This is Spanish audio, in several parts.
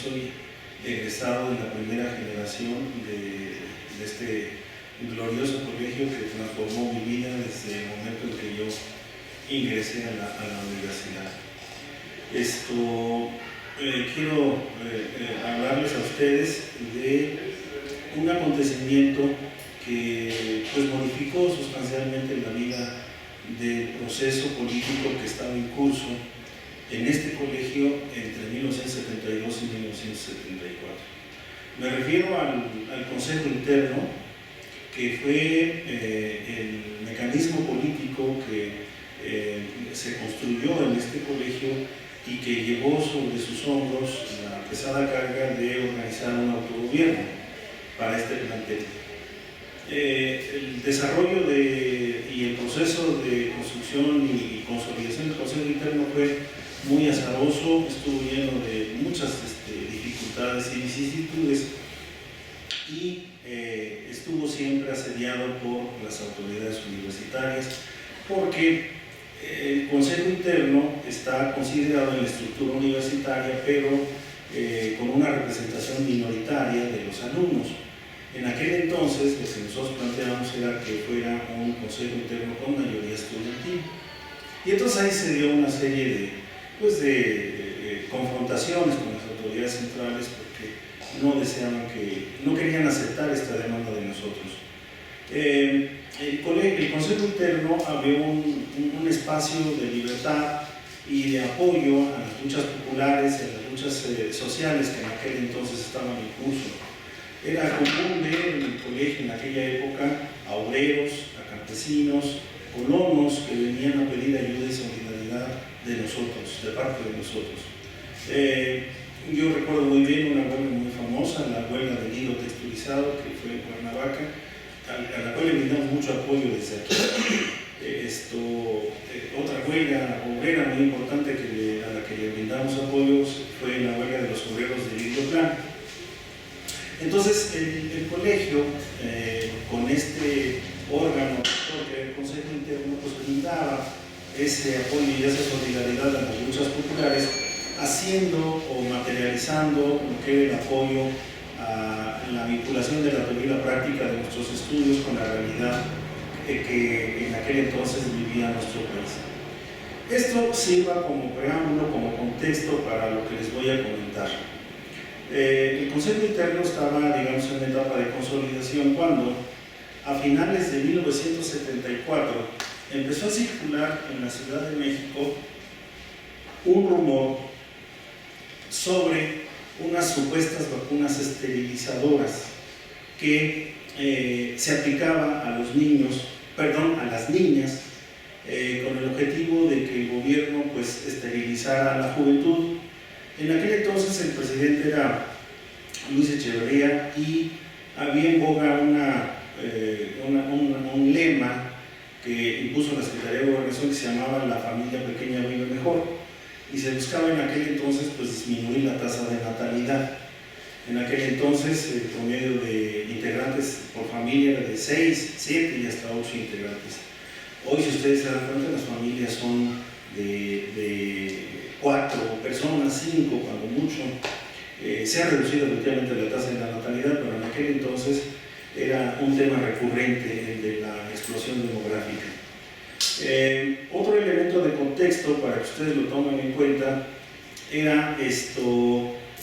soy egresado de la primera generación de este glorioso colegio que transformó mi vida desde el momento en que yo ingresé a la universidad. Quiero hablarles a ustedes de un acontecimiento que pues modificó sustancialmente la vida del proceso político que estaba en curso en este colegio entre 1972 y 1974. Me refiero al Consejo Interno, que fue el mecanismo político que se construyó en este colegio y que llevó sobre sus hombros la pesada carga de organizar un autogobierno para este plantel. El desarrollo y el proceso de construcción y consolidación del Consejo Interno fue muy azaroso, estuvo lleno de muchas dificultades y vicisitudes y estuvo siempre asediado por las autoridades universitarias, porque el Consejo Interno está considerado en la estructura universitaria, pero con una representación minoritaria de los alumnos. En aquel entonces, lo que nosotros planteábamos era que fuera un Consejo Interno con mayoría estudiantil. Y entonces ahí se dio una serie de confrontaciones con las autoridades centrales, porque no querían aceptar esta demanda de nosotros. El Consejo Interno abrió un espacio de libertad y de apoyo a las luchas populares, a las luchas sociales que en aquel entonces estaban en curso. Era común ver en el colegio en aquella época a obreros, a campesinos, colonos que venían a pedir ayuda y solidaridad de nosotros, de parte de nosotros. Yo recuerdo muy bien una huelga muy famosa, la huelga del hilo texturizado, que fue en Cuernavaca, a la cual le brindamos mucho apoyo desde aquí. Otra huelga obrera muy importante a la que le brindamos apoyos fue la huelga de los obreros del hilo blanco. Entonces, el colegio, con este órgano que era el Consejo Interno, pues brindaba ese apoyo y esa solidaridad a las luchas populares, haciendo o materializando lo que era el apoyo a la vinculación de la teoría y la práctica de nuestros estudios con la realidad que en aquel entonces vivía nuestro país. Esto sirva como preámbulo, como contexto para lo que les voy a comentar. El Consejo Interno estaba, digamos, en una etapa de consolidación cuando, a finales de 1974, empezó a circular en la Ciudad de México un rumor sobre unas supuestas vacunas esterilizadoras que se aplicaba a los niños, a las niñas, con el objetivo de que el gobierno pues esterilizara a la juventud. En aquel entonces el presidente era Luis Echeverría y había en boga un lema que impuso la Secretaría de Gobernación que se llamaba "La familia pequeña vive mejor", y se buscaba en aquel entonces pues disminuir la tasa de natalidad. En aquel entonces el promedio de integrantes por familia era de 6, 7 y hasta 8 integrantes. Hoy, si ustedes se dan cuenta, las familias son de 4 personas, 5 cuando mucho. Se ha reducido efectivamente la tasa de la natalidad, pero en aquel entonces era un tema recurrente, el de la explosión demográfica. Otro elemento de contexto para que ustedes lo tomen en cuenta era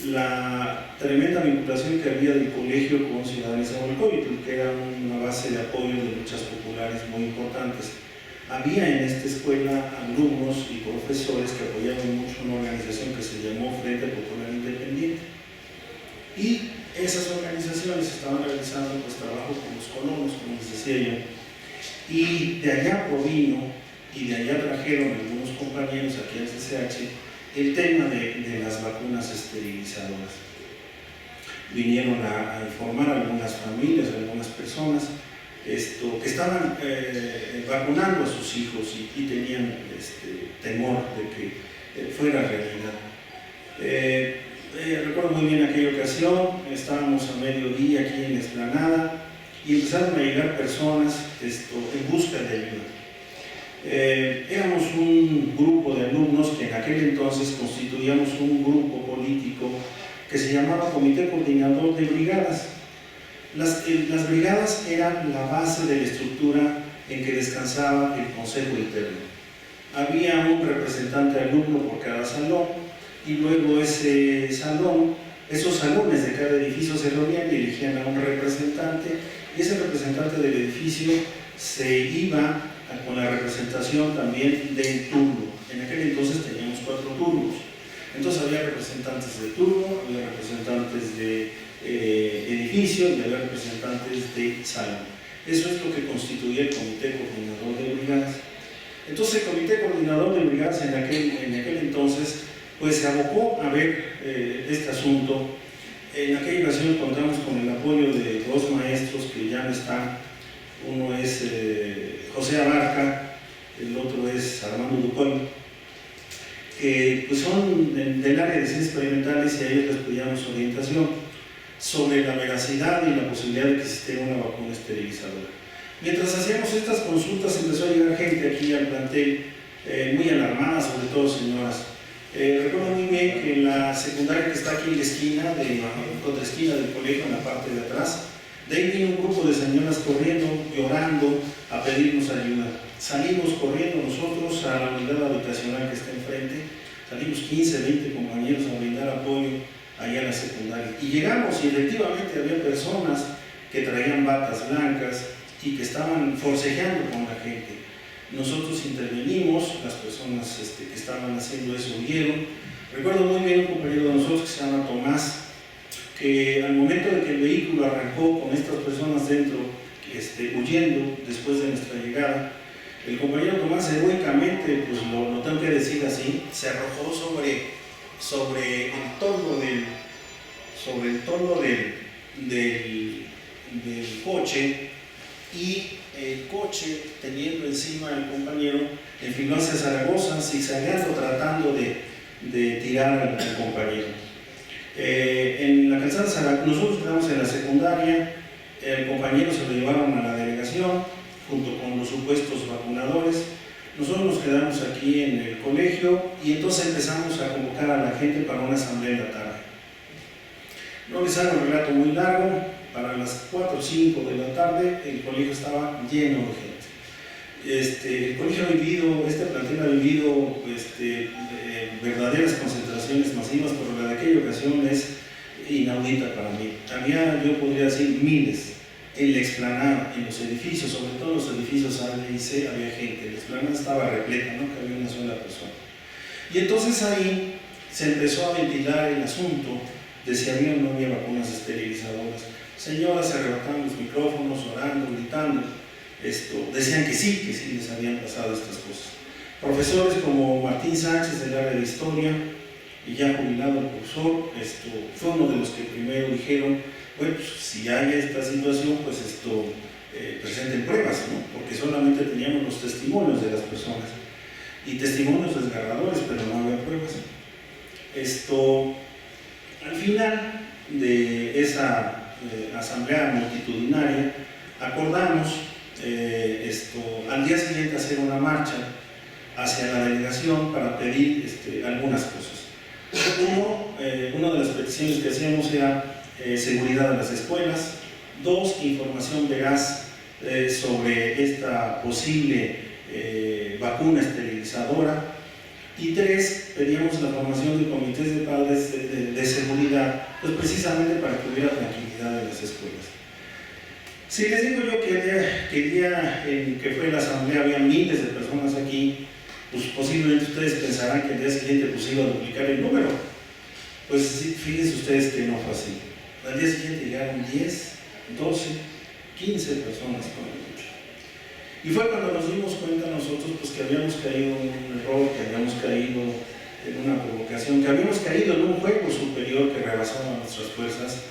la tremenda vinculación que había del colegio con Ciudad Nezahualcóyotl, que era una base de apoyo de luchas populares muy importantes. Había en esta escuela alumnos y profesores que apoyaban mucho una organización que se llamó Frente Popular Independiente, y esas organizaciones estaban realizando pues trabajo con los colonos, como les decía yo, y de allá provino y de allá trajeron algunos compañeros aquí al CCH el tema de las vacunas esterilizadoras. Vinieron a informar a algunas familias, a algunas personas que estaban vacunando a sus hijos y tenían temor de que fuera realidad. Recuerdo muy bien aquella ocasión, estábamos a mediodía aquí en la explanada y empezaron a llegar personas en busca de ayuda. Éramos un grupo de alumnos que en aquel entonces constituíamos un grupo político que se llamaba Comité Coordinador de Brigadas. Las brigadas eran la base de la estructura en que descansaba el Consejo Interno. Había un representante alumno por cada salón y luego esos salones de cada edificio se reunían y elegían a un representante, y ese representante del edificio se iba con la representación también del turno. En aquel entonces teníamos 4 turnos. Entonces había representantes de turno, había representantes de edificio y había representantes de salón. Eso es lo que constituía el Comité Coordinador de Brigadas. Entonces el Comité Coordinador de Brigadas en aquel entonces pues se abocó a ver este asunto. En aquella ocasión contamos con el apoyo de 2 maestros que ya no están. Uno es José Abarca, el otro es Armando Ducol, que pues son del área de ciencias experimentales, y a ellos les pedíamos orientación sobre la veracidad y la posibilidad de que existiera una vacuna esterilizadora. Mientras hacíamos estas consultas empezó a llegar gente aquí al plantel muy alarmada, sobre todo señoras. Recuerdo muy bien que en la secundaria que está aquí en la esquina, contraesquina del colegio, en la parte de atrás, de ahí vino un grupo de señoras corriendo, llorando, a pedirnos ayuda. Salimos corriendo nosotros a la unidad habitacional que está enfrente, salimos 15, 20 compañeros a brindar apoyo allá en la secundaria. Y llegamos y efectivamente había personas que traían batas blancas y que estaban forcejeando con la gente. Nosotros intervenimos, las personas que estaban haciendo eso huyeron. Recuerdo muy bien un compañero de nosotros que se llama Tomás, que al momento de que el vehículo arrancó con estas personas dentro, huyendo después de nuestra llegada, el compañero Tomás heroicamente, pues lo tengo que decir así, se arrojó sobre el toldo del coche, y el coche, teniendo encima al compañero, enfiló hacia Zaragoza, zigzagueando, tratando de tirar al compañero. En la calzada Zaragoza, nosotros quedamos en la secundaria, el compañero se lo llevaron a la delegación, junto con los supuestos vacunadores. Nosotros nos quedamos aquí en el colegio y entonces empezamos a convocar a la gente para una asamblea en la tarde. No les hago un relato muy largo. Para las 4 o 5 de la tarde el colegio estaba lleno de gente. El colegio ha vivido, este plantel ha vivido verdaderas concentraciones masivas, pero la de aquella ocasión es inaudita para mí. Había, yo podría decir, miles en la explanada, en los edificios, sobre todo en los edificios A, B y C, había gente. La explanada estaba repleta, no cabía una sola persona. Y entonces ahí se empezó a ventilar el asunto de si había o no había vacunas esterilizadoras. Señoras se arrebataban los micrófonos, orando, gritando. Decían que sí les habían pasado estas cosas. Profesores como Martín Sánchez del área de Historia, y ya jubilado el profesor, fue uno de los que primero dijeron, bueno, pues, si hay esta situación, pues presenten pruebas, ¿no? Porque solamente teníamos los testimonios de las personas, y testimonios desgarradores, pero no había pruebas. Al final de esa asamblea multitudinaria, acordamos al día siguiente hacer una marcha hacia la delegación para pedir algunas cosas. Una de las peticiones que hacíamos era seguridad de las escuelas. 2, información veraz sobre esta posible vacuna esterilizadora. Y 3, pedíamos la formación de comités de padres de seguridad, pues precisamente para que hubiera tranquilidad en las escuelas. Si les digo yo que el día en que fue la asamblea había miles de personas aquí, pues posiblemente ustedes pensarán que el día siguiente pues iba a duplicar el número. Pues fíjense ustedes que no fue así. Al día siguiente llegaron 10, 12, 15 personas con el mucho. Y fue cuando nos dimos cuenta nosotros pues, que habíamos caído en un error, que habíamos caído en una provocación, que habíamos caído en un juego superior que rebasaba nuestras fuerzas,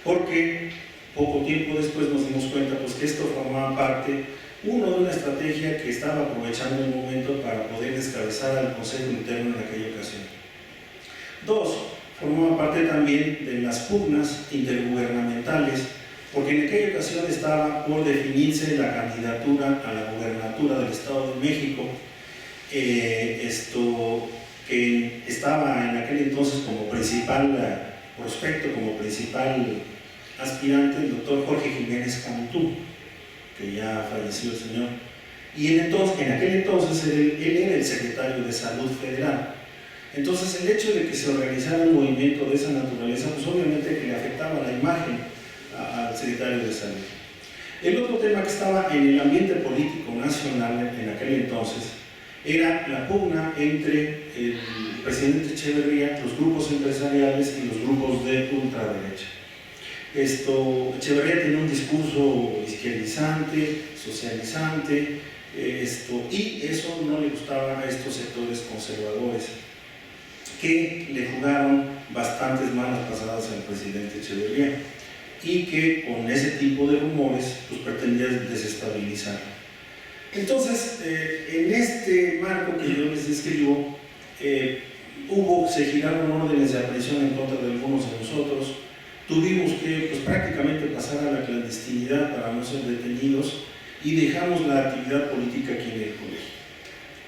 porque poco tiempo después nos dimos cuenta pues, que esto formaba parte, uno, de una estrategia que estaba aprovechando el momento para poder descabezar al Consejo Interno en aquella ocasión. 2, formaba parte también de las pugnas intergubernamentales, porque en aquella ocasión estaba por definirse la candidatura a la gubernatura del Estado de México, que estaba en aquel entonces como principal prospecto, como principal aspirante, el doctor Jorge Jiménez Cantú, que ya falleció el señor. Y en aquel entonces él era el secretario de Salud Federal. Entonces el hecho de que se organizara un movimiento de esa naturaleza, pues obviamente que le afectaba la imagen al secretario de Salud. El otro tema que estaba en el ambiente político nacional en aquel entonces era la pugna entre el presidente Echeverría, los grupos empresariales y los grupos de ultraderecha. Echeverría tenía un discurso izquierdizante, socializante, y eso no le gustaba a estos sectores conservadores, que le jugaron bastantes malas pasadas al presidente Echeverría y que con ese tipo de rumores pues pretendía desestabilizar. Entonces, en este marco que yo les describo, se giraron órdenes de aprehensión en contra de algunos de nosotros. Tuvimos que pues, prácticamente pasar a la clandestinidad para no ser detenidos y dejamos la actividad política aquí en el colegio.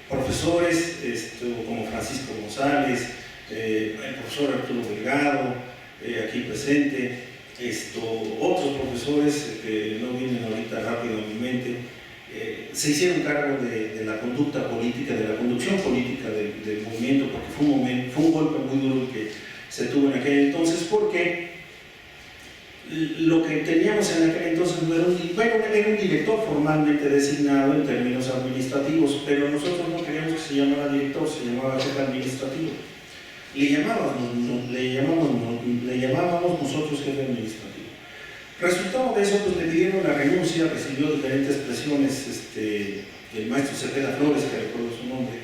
Profesores como Francisco González, el profesor Arturo Delgado, aquí presente, otros profesores que no vienen ahorita rápido a mi mente, se hicieron cargo de la conducta política, de la conducción política del movimiento, porque fue un golpe muy duro que se tuvo en aquel entonces, porque lo que teníamos en aquel entonces era un director formalmente designado en términos administrativos, pero nosotros no queríamos que se llamara director, se llamaba jefe administrativo. Le llamábamos nosotros jefe administrativo. Resultado de eso, pues le pidieron la renuncia, recibió diferentes presiones, el maestro Cepeda Flores, que recuerdo su nombre,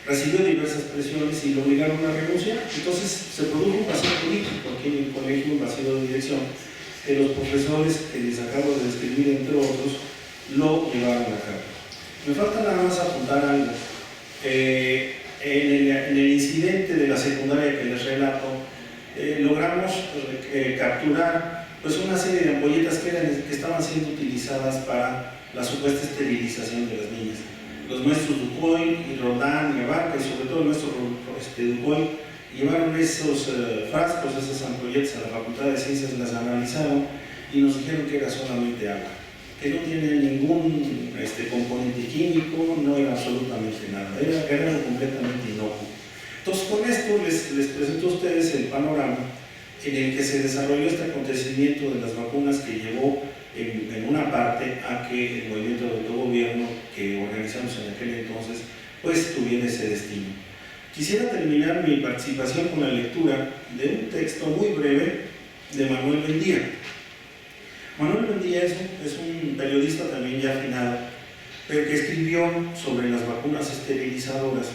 recibió diversas presiones y lo obligaron a renunciar. Entonces se produjo un vacío político aquí en el colegio, un vacío de dirección, que los profesores que les acabo de describir, entre otros, lo llevaron a cabo. Me falta nada más apuntar algo. En el incidente de la secundaria que les relato, logramos capturar pues, una serie de ampolletas que estaban siendo utilizadas para la supuesta esterilización de las niñas. Los maestros Ducoy, y Rodán y Abarca, y sobre todo el maestro Ducoy, llevaron esos frascos, esas ampolletas a la Facultad de Ciencias, las analizaron y nos dijeron que era solamente agua, que no tiene ningún componente químico, no era absolutamente nada, era algo completamente inocuo. Entonces con esto les presento a ustedes el panorama en el que se desarrolló este acontecimiento de las vacunas, que llevó en una parte a que el movimiento de autogobierno que organizamos en aquel entonces pues tuviera ese destino. Quisiera terminar mi participación con la lectura de un texto muy breve de Manuel Buendía. Manuel Buendía es un periodista también ya afinado, pero que escribió sobre las vacunas esterilizadoras.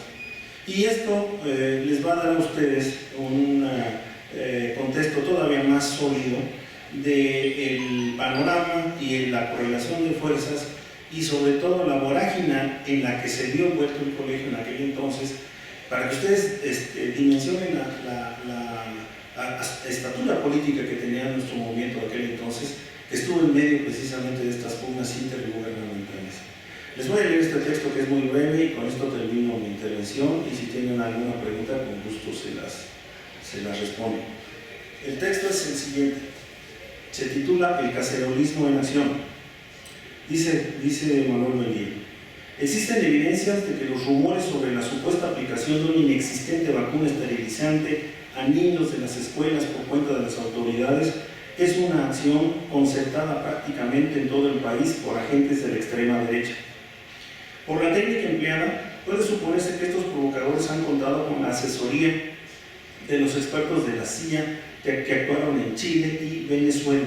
Y esto les va a dar a ustedes un contexto todavía más sólido del panorama y la correlación de fuerzas y sobre todo la vorágine en la que se vio envuelto el colegio en aquel entonces, para que ustedes dimensionen la estatura política que tenía nuestro movimiento de aquel entonces, que estuvo en medio precisamente de estas pugnas intergubernamentales. Les voy a leer este texto, que es muy breve, y con esto termino mi intervención, y si tienen alguna pregunta, con gusto se las respondo. El texto es el siguiente, se titula El cacerolismo en acción. Dice Manuel Buendía: existen evidencias de que los rumores sobre la supuesta aplicación de una inexistente vacuna esterilizante a niños de las escuelas por cuenta de las autoridades es una acción concertada prácticamente en todo el país por agentes de la extrema derecha. Por la técnica empleada, puede suponerse que estos provocadores han contado con la asesoría de los expertos de la CIA que actuaron en Chile y Venezuela.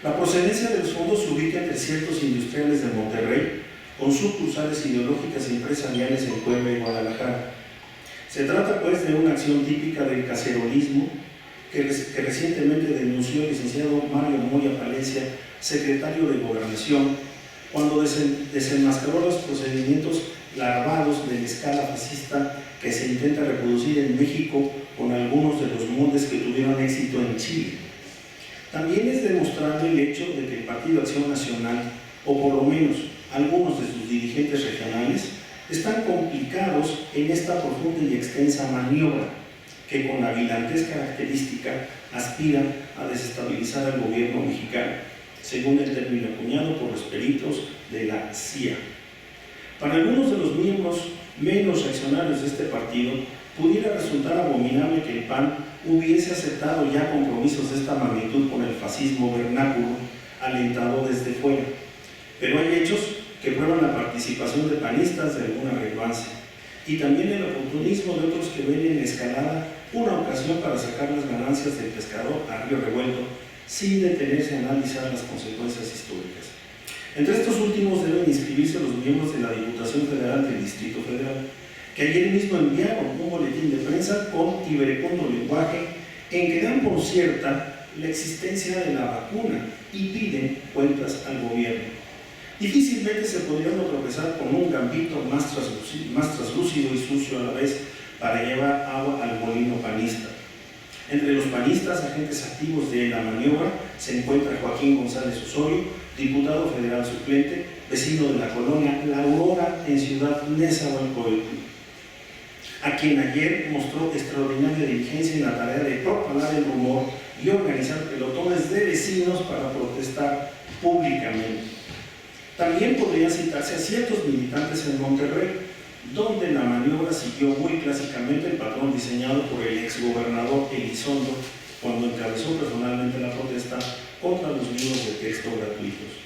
La procedencia de los fondos se ubica entre ciertos industriales de Monterrey, con sucursales ideológicas y empresariales en Puebla y Guadalajara. Se trata pues de una acción típica del cacerolismo que recientemente denunció el licenciado Mario Moya Palencia, secretario de Gobernación, cuando desenmascaró los procedimientos larvados de la escala fascista que se intenta reproducir en México con algunos de los moldes que tuvieron éxito en Chile. También es demostrable el hecho de que el Partido Acción Nacional, o por lo menos algunos de sus dirigentes regionales, están complicados en esta profunda y extensa maniobra que con la vilantez característica aspira a desestabilizar al gobierno mexicano, según el término acuñado por los peritos de la CIA. Para algunos de los miembros menos reaccionarios de este partido, pudiera resultar abominable que el PAN hubiese aceptado ya compromisos de esta magnitud con el fascismo vernáculo alentado desde fuera. Pero hay hechos que prueban la participación de panistas de alguna relevancia y también el oportunismo de otros que ven en escalada una ocasión para sacar las ganancias del pescador a río revuelto sin detenerse a analizar las consecuencias históricas. Entre estos últimos deben inscribirse los miembros de la Diputación Federal del Distrito Federal, que ayer mismo enviaron un boletín de prensa con iberecundo lenguaje en que dan por cierta la existencia de la vacuna y piden cuentas al gobierno. Difícilmente se podría tropezar con un gambito más traslúcido y sucio a la vez para llevar agua al molino panista. Entre los panistas, agentes activos de la maniobra, se encuentra Joaquín González Osorio, diputado federal suplente, vecino de la colonia La Aurora en Ciudad Nezahualcóyotl, a quien ayer mostró extraordinaria diligencia en la tarea de propagar el rumor y organizar pelotones de vecinos para protestar públicamente. También podrían citarse a ciertos militantes en Monterrey, donde la maniobra siguió muy clásicamente el patrón diseñado por el exgobernador Elizondo cuando encabezó personalmente la protesta contra los libros de texto gratuitos.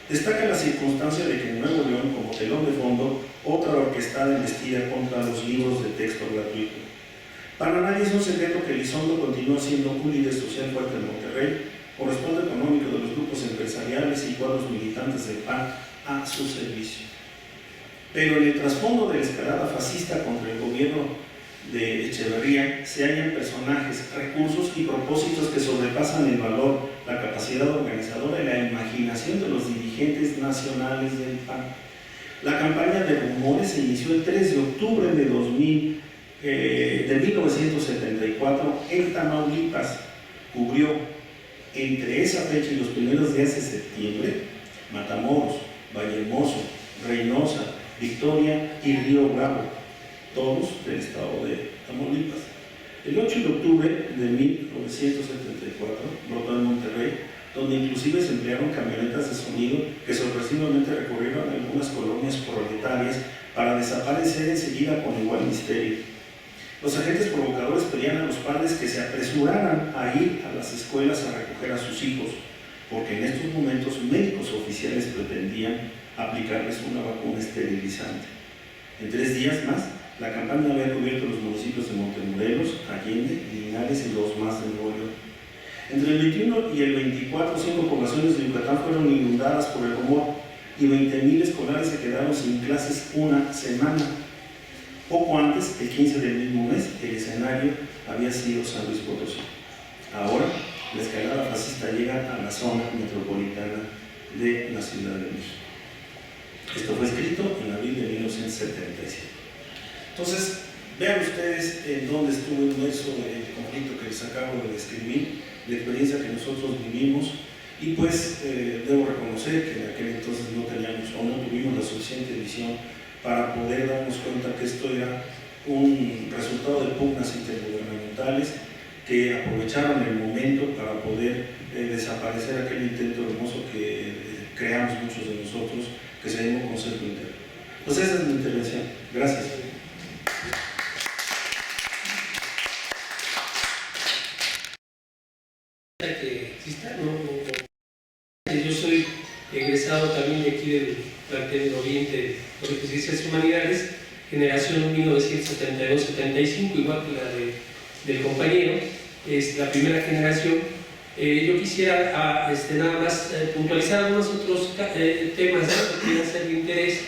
Destaca la circunstancia de que en Nuevo León, como telón de fondo, otra orquestada embestida contra los libros de texto gratuito. Para nadie es un secreto que Elizondo continúa siendo un líder social fuerte en Monterrey, corresponde económico de los grupos empresariales y cuadros militantes del PAN a su servicio. Pero en el trasfondo de la escalada fascista contra el gobierno de Echeverría se hallan personajes, recursos y propósitos que sobrepasan el valor, la capacidad organizadora y la imaginación de los dirigentes nacionales del PAN. La campaña de rumores se inició el 3 de octubre de 1974 en Tamaulipas. Cubrió entre esa fecha y los primeros días de septiembre Matamoros, Vallehermoso, Reynosa, Victoria y Río Bravo, todos del estado de Tamaulipas. El 8 de octubre de 1974 brotó en Monterrey, donde inclusive se emplearon camionetas de sonido que sorpresivamente recorrieron algunas colonias proletarias para desaparecer enseguida con igual misterio. Los agentes provocadores pedían a los padres que se apresuraran a ir a las escuelas a recoger a sus hijos, porque en estos momentos médicos oficiales pretendían aplicarles una vacuna esterilizante. En 3 días más, la campaña había cubierto los municipios de Montemorelos, Allende, Linares y los más de Nuevo León. Entre el 21 y el 24, 5 poblaciones de Yucatán fueron inundadas por el rumor y 20,000 escolares se quedaron sin clases una semana. Poco antes, el 15 del mismo mes, el escenario había sido San Luis Potosí. Ahora, la escalada fascista llega a la zona metropolitana de la Ciudad de México. Esto fue escrito en abril de 1977. Entonces, vean ustedes en dónde estuvo inmerso el conflicto que les acabo de describir, la experiencia que nosotros vivimos, y pues debo reconocer que en aquel entonces no teníamos o no tuvimos la suficiente visión para poder darnos cuenta que esto era un resultado de pugnas intergubernamentales que aprovecharon el momento para poder desaparecer aquel intento hermoso que creamos muchos de nosotros, que se llamó Consejo Interno. Pues esa es mi intervención. Gracias. Que exista, yo soy egresado también de aquí del plantel del Oriente de Ciencias Humanidades, generación 1972-75, igual que la del compañero, es la primera generación. Yo quisiera nada más puntualizar algunos otros temas que puedan ser de interés.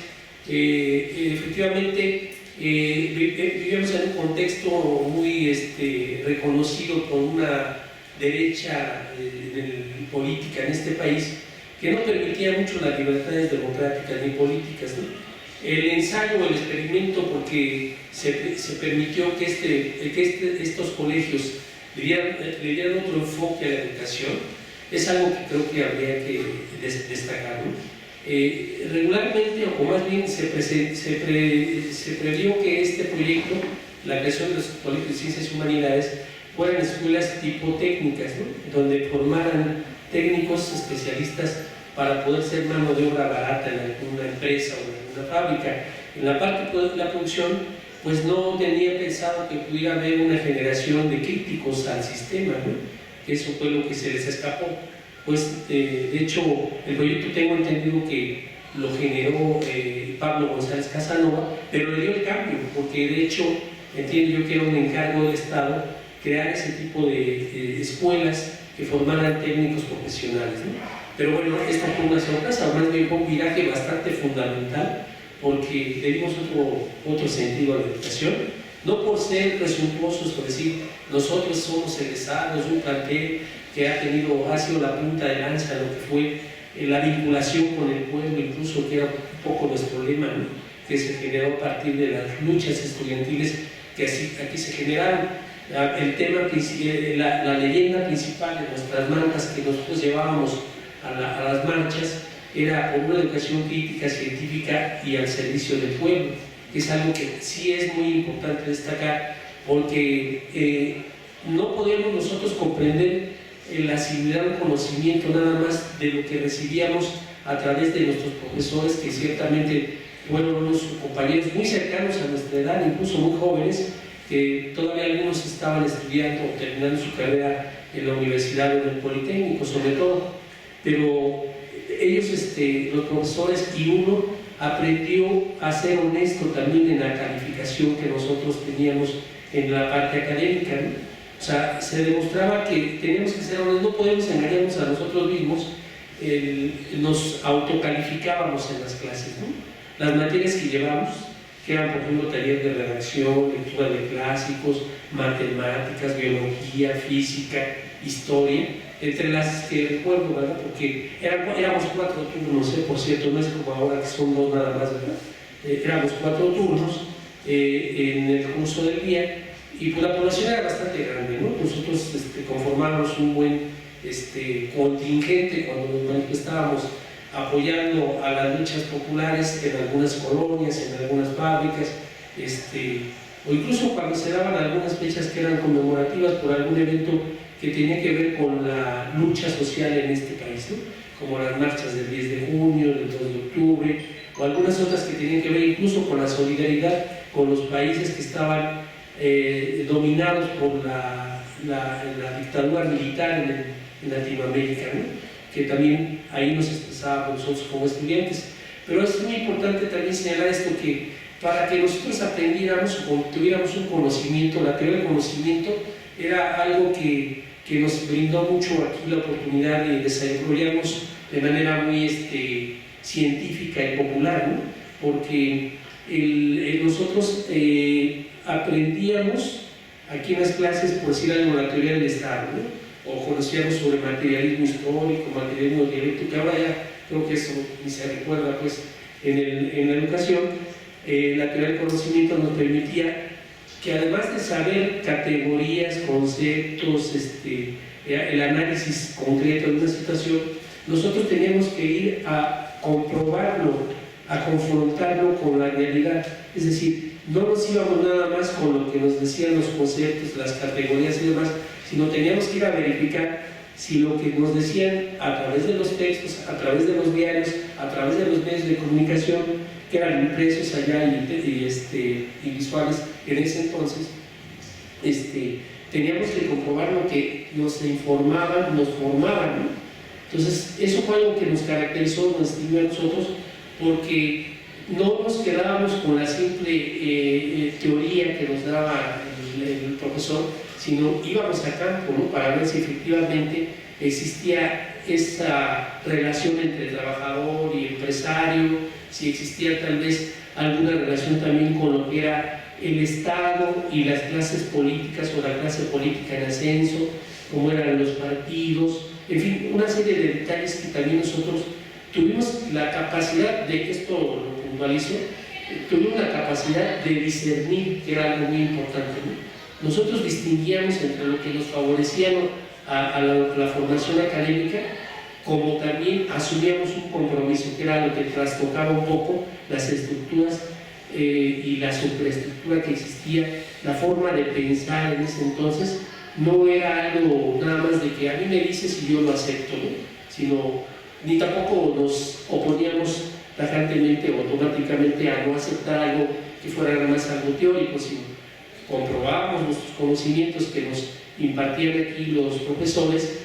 Efectivamente, vivimos en un contexto muy reconocido por una derecha política en este país que no permitía mucho las libertades democráticas ni políticas, ¿no? El ensayo o el experimento, porque se permitió que estos colegios le dieran otro enfoque a la educación, es algo que creo que habría que destacar, ¿no? Regularmente, o más bien se previó que este proyecto la creación de los colegios de ciencias y humanidades fueran escuelas tipo técnicas, ¿no? Donde formaran técnicos especialistas para poder ser mano de obra barata en alguna empresa o en alguna fábrica. En la parte de la producción, pues no tenía pensado que pudiera haber una generación de críticos al sistema, ¿no? Que eso fue lo que se les escapó. Pues de hecho, el proyecto tengo entendido que lo generó Pablo González Casanova, pero le dio el cambio, porque de hecho entiendo yo que era un encargo del Estado crear ese tipo de escuelas que formaran técnicos profesionales, ¿no? Pero bueno, esta fue una sorpresa, más bien fue un viraje bastante fundamental, porque le dimos otro sentido a la educación, no por ser presuntuosos, por decir, nosotros somos egresados de un plantel que ha sido la punta de lanza de lo que fue la vinculación con el pueblo, incluso que era un poco nuestro lema, ¿no? Que se generó a partir de las luchas estudiantiles que aquí se generaron. El tema, la leyenda principal de nuestras marcas que nosotros llevábamos a las marchas era por una educación crítica, científica y al servicio del pueblo, que es algo que sí es muy importante destacar, porque no podíamos nosotros comprender la asimilado conocimiento nada más de lo que recibíamos a través de nuestros profesores, que ciertamente fueron unos compañeros muy cercanos a nuestra edad, incluso muy jóvenes, que todavía algunos estaban estudiando o terminando su carrera en la universidad o en el Politécnico, sobre todo. Pero ellos, los profesores, y uno aprendió a ser honesto también en la calificación que nosotros teníamos en la parte académica, ¿no? O sea, se demostraba que teníamos que ser honestos, no podemos engañarnos a nosotros mismos, nos autocalificábamos en las clases, ¿no? Las materias que llevamos, que eran por ejemplo taller de redacción, lectura de clásicos, matemáticas, biología, física, historia, entre las que recuerdo, ¿verdad? Porque éramos 4 turnos, por cierto, no es como ahora que son 2 nada más, ¿verdad? Éramos 4 turnos en el curso del día, y pues la población era bastante grande, ¿no? Nosotros conformábamos un buen contingente cuando nos manifestábamos apoyando a las luchas populares en algunas colonias, en algunas fábricas, o incluso cuando se daban algunas fechas que eran conmemorativas por algún evento que tenía que ver con la lucha social en este país, ¿no? Como las marchas del 10 de junio, del 2 de octubre, o algunas otras que tenían que ver incluso con la solidaridad con los países que estaban dominados por la dictadura militar en Latinoamérica, ¿no? Que también ahí nos expresábamos nosotros como estudiantes. Pero es muy importante también señalar esto, que para que nosotros aprendiéramos o tuviéramos un conocimiento, la teoría del conocimiento era algo que nos brindó mucho aquí la oportunidad de desarrollarnos de manera muy científica y popular, ¿no? Porque nosotros aprendíamos aquí en las clases, por decir algo, la teoría del Estado, ¿no? O conocíamos sobre materialismo histórico, materialismo dialéctico, que ahora ya creo que eso ni se recuerda pues en la educación. La teoría del conocimiento nos permitía que, además de saber categorías, conceptos, el análisis concreto de una situación, nosotros teníamos que ir a comprobarlo, a confrontarlo con la realidad. Es decir, no nos íbamos nada más con lo que nos decían los conceptos, las categorías y demás, sino teníamos que ir a verificar si lo que nos decían a través de los textos, a través de los diarios, a través de los medios de comunicación, que eran impresos allá y visuales en ese entonces, teníamos que comprobar lo que nos informaban, nos formaban, ¿no? Entonces, eso fue algo que nos caracterizó, nos distinguió a nosotros, porque no nos quedábamos con la simple teoría que nos daba el profesor, sino íbamos a campo, ¿no? Para ver si efectivamente existía esa relación entre trabajador y empresario, si existía tal vez alguna relación también con lo que era el Estado y las clases políticas o la clase política en ascenso, como eran los partidos, en fin, una serie de detalles que también nosotros tuvimos la capacidad de, esto lo puntualizo, tuvimos la capacidad de discernir, que era algo muy importante, ¿no? Nosotros distinguíamos entre lo que nos favorecía a la formación académica, como también asumíamos un compromiso, que era lo que trastocaba un poco las estructuras y la superestructura que existía, la forma de pensar en ese entonces, no era algo nada más de que a mí me dices y yo lo acepto, ¿no? Sino, ni tampoco nos oponíamos tajantemente o automáticamente a no aceptar algo que fuera nada más algo teórico, sino comprobábamos nuestros conocimientos que nos impartían aquí los profesores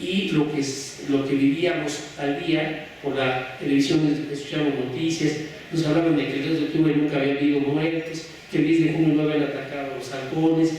y lo que vivíamos al día por la televisión, escuchábamos noticias, nos hablaban de que el 2 de octubre nunca había habido muertos, que el 10 de junio no habían atacado a los halcones,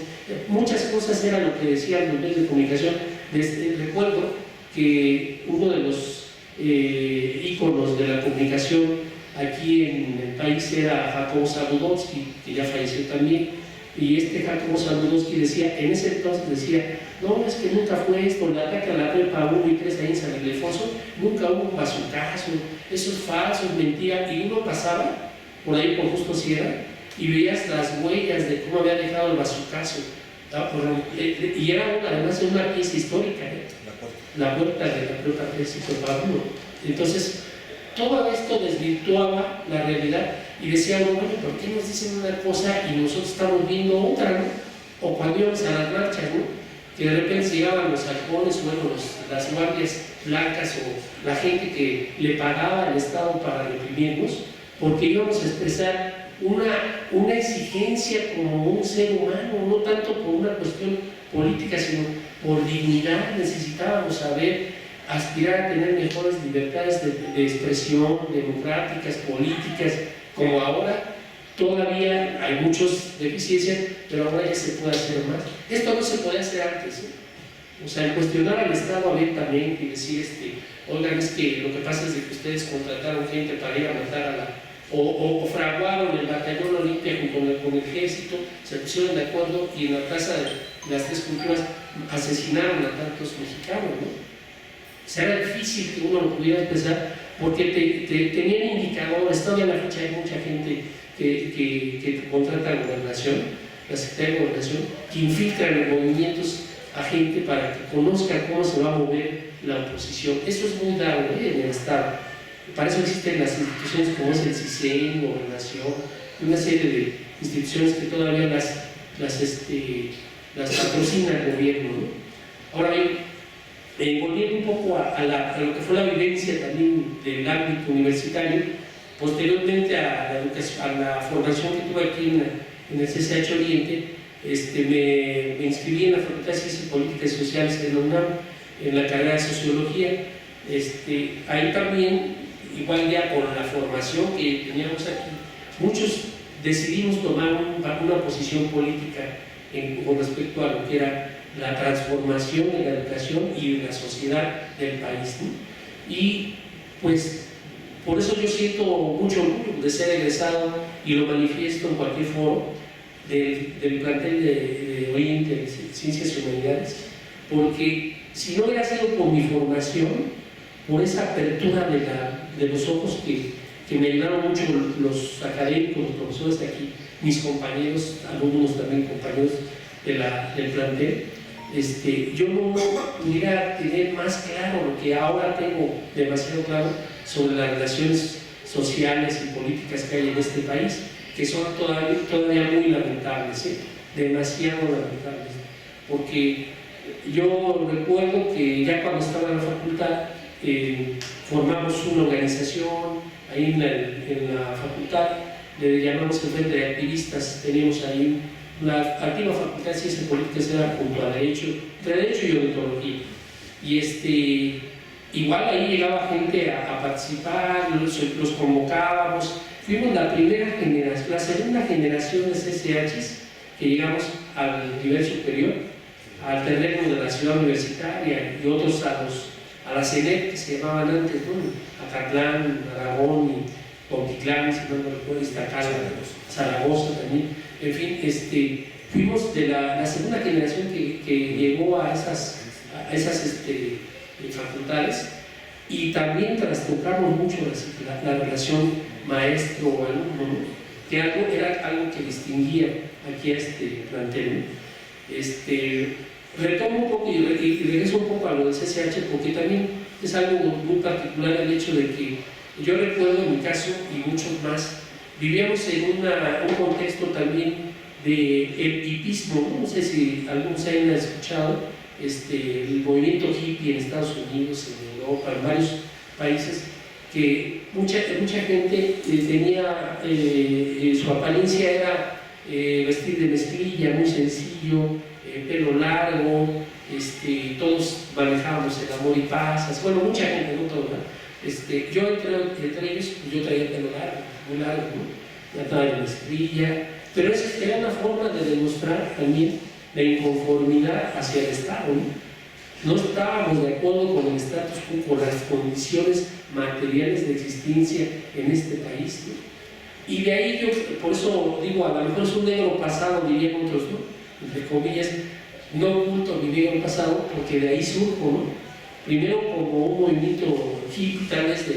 muchas cosas eran lo que decían los medios de comunicación. Recuerdo que uno de los íconos de la comunicación aquí en el país era Jacobo Zabludovsky, que ya falleció también, y Jacobo Zabludovsky decía, en ese entonces decía, no, es que nunca fue esto, el ataque a la prepa 1 y 3 ahí en San Ildefonso, nunca hubo un bazucazo, eso es falso, es mentira, y uno pasaba por ahí por Justo Sierra y veías las huellas de cómo había dejado el bazucazo, y era además una pieza histórica, la puerta de la prepa 3 y prepa 1. Entonces, todo esto desvirtuaba la realidad y decíamos, bueno, ¿por qué nos dicen una cosa y nosotros estamos viendo otra, ¿no? O cuando íbamos a las marchas, ¿no? Que de repente llegaban los halcones, bueno, las guardias blancas o la gente que le pagaba al Estado para reprimirnos, porque íbamos a expresar una exigencia como un ser humano, no tanto por una cuestión política, sino por dignidad. Necesitábamos saber, aspirar a tener mejores libertades de expresión, democráticas, políticas, como ahora. Todavía hay muchas deficiencias, pero ahora ya se puede hacer más. Esto no se podía hacer antes, ¿eh? O sea, el cuestionar al Estado abiertamente y decir, oigan, es que lo que pasa es de que ustedes contrataron gente para ir a matar a la... O fraguaron el batallón Olimpia junto con el ejército, se pusieron de acuerdo y en la Plaza de las Tres Culturas asesinaron a tantos mexicanos, ¿no? O sea, era difícil que uno lo pudiera expresar porque tenían indicadores. Todavía a la fecha hay mucha gente que contrata la gobernación, la Secretaría de Gobernación, que infiltran en movimientos a gente para que conozca cómo se va a mover la oposición. Eso es muy dado en el Estado. Para eso existen las instituciones como es el CISEN, Gobernación, y una serie de instituciones que todavía las patrocina el gobierno, ¿no? Ahora bien, volviendo un poco a lo que fue la vivencia también del ámbito universitario, posteriormente a la formación que tuve aquí en el CCH Oriente, me inscribí en la Facultad de Ciencias Políticas y Sociales de la UNAM, en la carrera de Sociología. Ahí también, igual ya con la formación que teníamos aquí, muchos decidimos tomar una posición política con respecto a lo que era la transformación de la educación y de la sociedad del país, ¿no? Y pues por eso yo siento mucho orgullo de ser egresado y lo manifiesto en cualquier foro del plantel de Oriente de Ciencias y Humanidades, porque si no hubiera sido por mi formación, por esa apertura de los ojos que me ayudaron mucho los académicos, los profesores de aquí, mis compañeros, alumnos también, compañeros del plantel, yo no pudiera tener más claro lo que ahora tengo demasiado claro sobre las relaciones sociales y políticas que hay en este país, que son todavía muy lamentables, demasiado lamentables, porque yo recuerdo que ya cuando estaba en la facultad formamos una organización ahí en la facultad, le llamamos el Frente de Activistas. Teníamos ahí la antigua Facultad de Ciencias Políticas, era junto a Derecho y Odontología, y igual ahí llegaba gente a participar, los convocábamos. Fuimos la primera generación, la segunda generación de CCHs que llegamos al nivel superior, al terreno de la ciudad universitaria, y otros a la CENEP, que se llamaban antes, bueno, Acatlán, Aragón y Cuautitlán, si no me recuerdo, Iztacala, Zaragoza también. En fin, fuimos de la segunda generación que llegó a esas facultades, y también trastocamos mucho la relación maestro-alumno, ¿no? Que era algo que distinguía aquí a este plantel, ¿no? Retomo un poco y regreso un poco a lo del CCH, porque también es algo muy particular el hecho de que yo recuerdo en mi caso y muchos más vivíamos en un contexto también de el hipismo, no sé si algunos hayan escuchado, el movimiento hippie en Estados Unidos, en Europa, en varios países, que mucha gente tenía, su apariencia era vestir de mezclilla, muy sencillo, pelo largo, todos manejábamos el amor y paz, bueno, mucha gente, no todo, ¿no? Yo entre ellos, yo traía el pelo largo, muy largo, ¿no? Ya traía la mezclilla, pero esa era una forma de demostrar también la inconformidad hacia el Estado, ¿no? No estábamos de acuerdo con el status quo, con las condiciones materiales de existencia en este país, ¿no? Y de ahí yo, por eso digo, a lo mejor es un negro pasado, dirían otros, ¿no? Entre comillas, no oculto mi negro pasado, porque de ahí surjo, ¿no? Primero como un movimiento hippie, tal vez de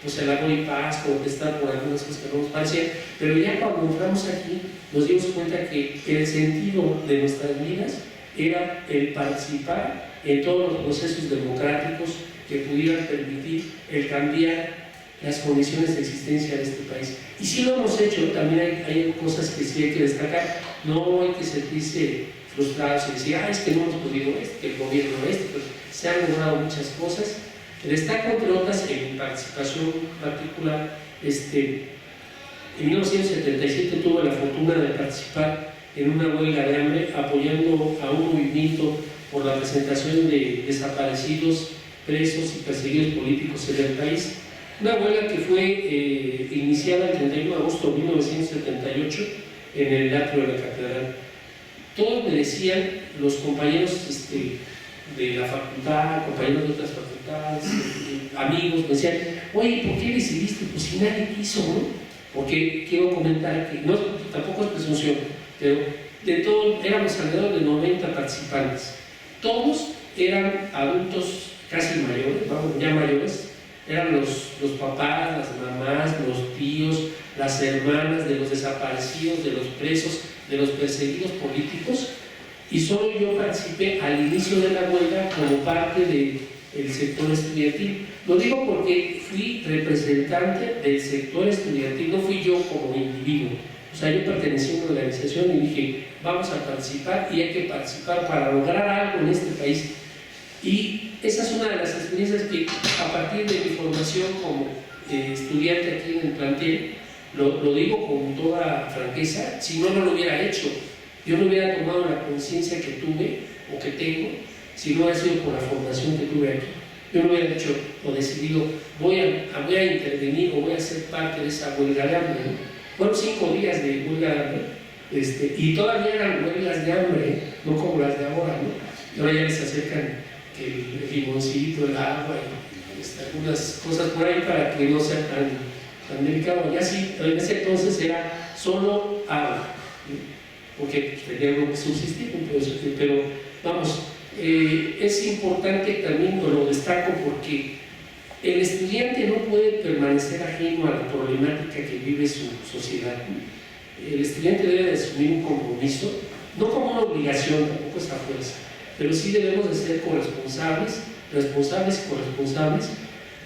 pues, el amor y paz, protestar por algunas cosas que no nos parecían, pero ya cuando entramos aquí nos dimos cuenta que el sentido de nuestras vidas era el participar en todos los procesos democráticos que pudieran permitir el cambiar las condiciones de existencia de este país. Y sí lo hemos hecho, también hay cosas que sí hay que destacar, no hay que sentirse frustrados y decir, es que no hemos podido que el gobierno pues se han logrado muchas cosas. Destaco entre otras en mi participación particular, en 1977 tuve la fortuna de participar en una huelga de hambre apoyando a un movimiento por la presentación de desaparecidos, presos y perseguidos políticos en el país. Una huelga que fue iniciada el 31 de agosto de 1978 en el atrio de la catedral. Todos me decían, los compañeros de la facultad, compañeros de otras facultades, amigos, me decían, oye, ¿por qué decidiste? Pues si nadie quiso, ¿no? Porque quiero comentar que, no, tampoco es presunción, pero de todo, éramos alrededor de 90 participantes. Todos eran adultos casi mayores, vamos, ya mayores, eran los papás, las mamás, los tíos, las hermanas de los desaparecidos, de los presos, de los perseguidos políticos, y solo yo participé al inicio de la huelga como parte del sector estudiantil. Lo digo porque fui representante del sector estudiantil, no fui yo como individuo. O sea, yo pertenecí a una organización y dije, vamos a participar y hay que participar para lograr algo en este país. Y esa es una de las experiencias que a partir de mi formación como estudiante aquí en el plantel, lo digo con toda franqueza, si no, no lo hubiera hecho. Yo no hubiera tomado la conciencia que tuve o que tengo si no hubiera sido por la formación que tuve aquí. Yo no hubiera hecho o decidido, voy a intervenir o voy a ser parte de esa huelga de hambre, ¿no? Fueron 5 días de huelga de hambre, y todavía eran huelgas de hambre, no como las de ahora, ¿no? Ahora ya les acercan el limoncito, el agua y algunas cosas por ahí para que no sea tan delicado. Ya sí, en ese entonces era solo agua, ¿no? Porque teníamos que subsistir, pero vamos, es importante también, lo destaco porque el estudiante no puede permanecer ajeno a la problemática que vive su sociedad. El estudiante debe de asumir un compromiso, no como una obligación, tampoco es a fuerza, pero sí debemos de ser corresponsables y corresponsables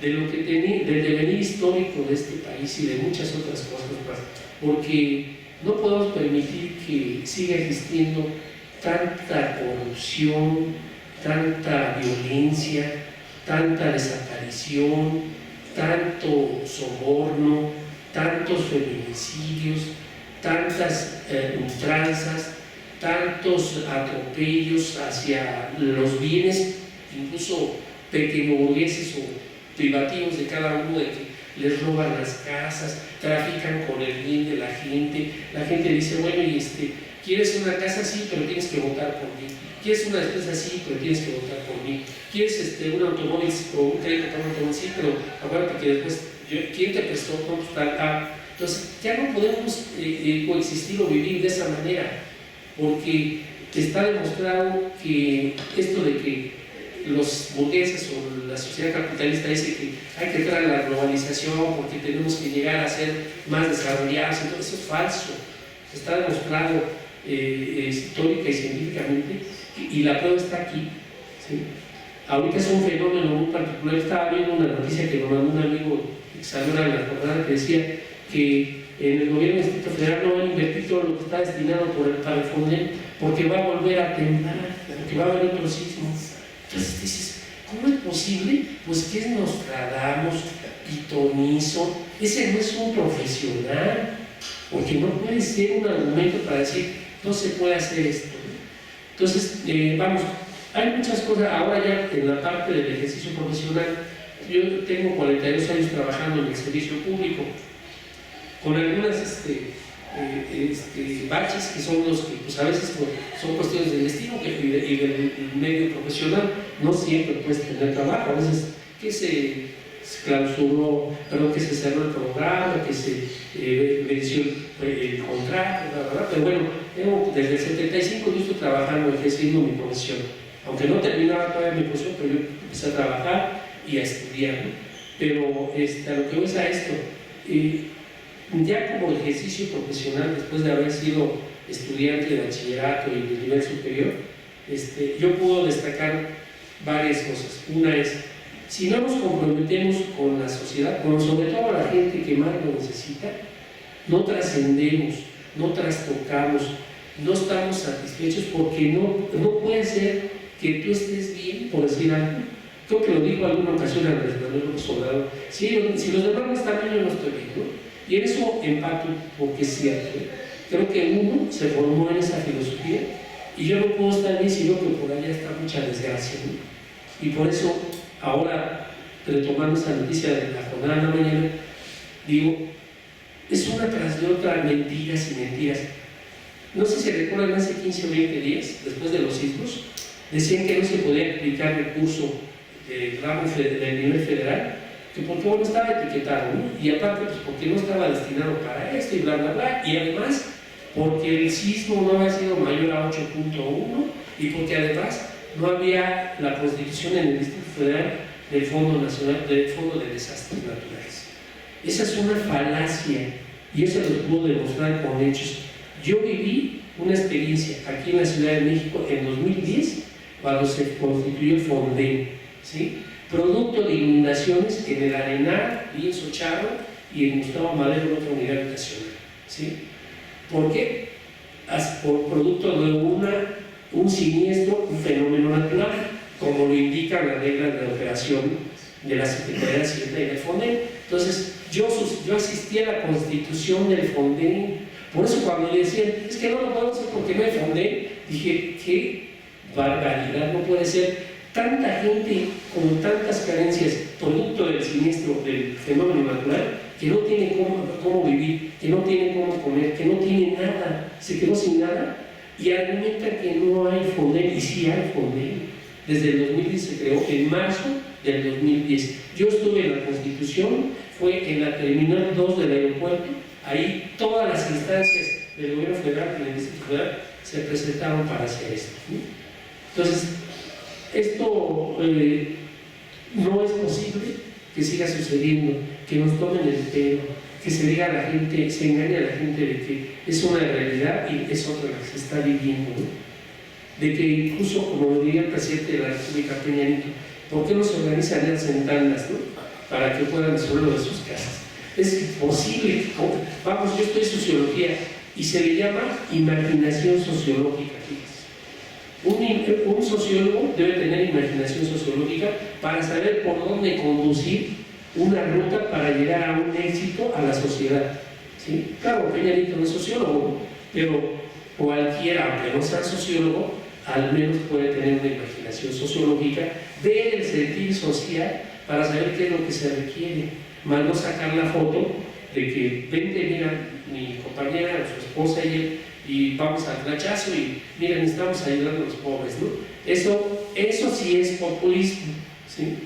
de lo que del devenir histórico de este país y de muchas otras cosas más, porque no podemos permitir que siga existiendo tanta corrupción, tanta violencia, tanta desaparición, tanto soborno, tantos feminicidios, tantas ultranzas, tantos atropellos hacia los bienes, incluso pequeñoburgueses o privativos de cada uno, de que les roban las casas, trafican con el bien de la gente dice, bueno, y quieres una casa así, pero tienes que votar por mí, quieres una despensa así, pero tienes que votar por mí, quieres un automóvil o un crédito para un automóvil, sí, pero acuérdate que después, ¿quién te prestó? No, pues tal. Entonces, ya no podemos coexistir o vivir de esa manera, porque está demostrado que esto de que los burgueses o la sociedad capitalista dice que hay que entrar a la globalización porque tenemos que llegar a ser más desarrollados, entonces eso es falso, está demostrado histórica y científicamente, y la prueba está aquí, ¿sí? Ahorita es un fenómeno muy particular. Estaba viendo una noticia que me mandó un amigo exalumno en la jornada que decía que en el gobierno del Distrito Federal no van a invertir todo lo que está destinado para el Fonden, porque va a volver a temblar, porque va a haber otro sismo. Entonces dices, ¿cómo es posible? Pues que es Nostradamus, pitonizo, ese no es un profesional, porque no puede ser un argumento para decir, no se puede hacer esto. Entonces, vamos, hay muchas cosas, ahora ya en la parte del ejercicio profesional, yo tengo 42 años trabajando en el servicio público, con algunas baches que son los que pues a veces son cuestiones del destino y del medio profesional. No siempre puedes tener trabajo, a veces que se clausuró, perdón, que se cerró el programa, que se venció el contrato, ¿verdad? Pero bueno, desde el 75 yo estoy trabajando, ejerciendo mi profesión, aunque no terminaba todavía mi profesión, pero yo empecé a trabajar y a estudiar, ¿no? Pero a lo que voy es a esto, ya como ejercicio profesional, después de haber sido estudiante de bachillerato y de nivel superior, yo puedo destacar varias cosas. Una es, si no nos comprometemos con la sociedad, sobre todo la gente que más lo necesita, no trascendemos, no trastocamos, no estamos satisfechos, porque no puede ser que tú estés bien por decir algo. Creo que lo dijo alguna ocasión Andrés Manuel López Obrador, si los demás no están bien, yo no estoy bien, ¿no? Y en eso empato, porque es cierto, ¿eh? Creo que uno se formó en esa filosofía y yo no puedo estar bien si veo que por allá está mucha desgracia, ¿no? Y por eso, ahora, retomando esa noticia de la jornada de la mañana, digo, es una tras de otra, mentiras y mentiras. No sé si recuerdan, hace 15 o 20 días, después de los sismos, decían que no se podía aplicar recurso del nivel federal, que porque no estaba etiquetado, ¿no? Y aparte, pues porque no estaba destinado para esto y bla, bla, bla, y además, porque el sismo no había sido mayor a 8.1 y porque además no había la constitución en el Distrito Federal del Fondo Nacional, del Fondo de Desastres Naturales. Esa es una falacia y eso lo puedo demostrar con hechos. Yo viví una experiencia aquí en la Ciudad de México en 2010, cuando se constituyó el Fonden, ¿sí? Producto de inundaciones en el Arenal y en Xocharo y en Gustavo Madero, en otra unidad habitacional, ¿sí? ¿Por qué? Por producto de un siniestro, un fenómeno natural, como lo indican las reglas de operación de la Secretaría de Hacienda y del Fonden. Entonces, yo asistí a la constitución del Fonden. Por eso cuando le decían, es que no lo podemos hacer porque no hay Fonden, dije, qué barbaridad, no puede ser. Tanta gente con tantas carencias, producto del siniestro, del fenómeno natural, que no tiene cómo vivir, que no tiene cómo comer, que no tiene nada, se quedó sin nada, y argumentan que no hay Fonden, y sí hay Fonden. Desde el 2010 se creó, en marzo del 2010. Yo estuve en la Constitución, fue en la Terminal 2 del aeropuerto, ahí todas las instancias del gobierno federal y del Distrito Federal se presentaron para hacer esto, ¿sí? Entonces, esto no es posible que siga sucediendo, que nos tomen el pelo, que se diga a la gente, se engañe a la gente de que es una realidad y es otra la que se está viviendo, ¿no? De que incluso, como diría el presidente de la República, Peña Nieto, ¿por qué no se organizan en tandas, ¿no? Para que puedan resolverlo de sus casas? Es imposible. Vamos, yo estoy en sociología y se le llama imaginación sociológica. Un sociólogo debe tener imaginación sociológica para saber por dónde conducir una ruta para llegar a un éxito a la sociedad, ¿sí? Claro, Peña Nieto no es sociólogo, pero cualquiera, aunque no sea sociólogo, al menos puede tener una imaginación sociológica, ver el sentir social para saber qué es lo que se requiere, más no sacar la foto de que vente, mira, mi compañera, su esposa y vamos al flachazo y miren, estamos ayudando a los pobres, ¿no? Eso sí es populismo, ¿sí?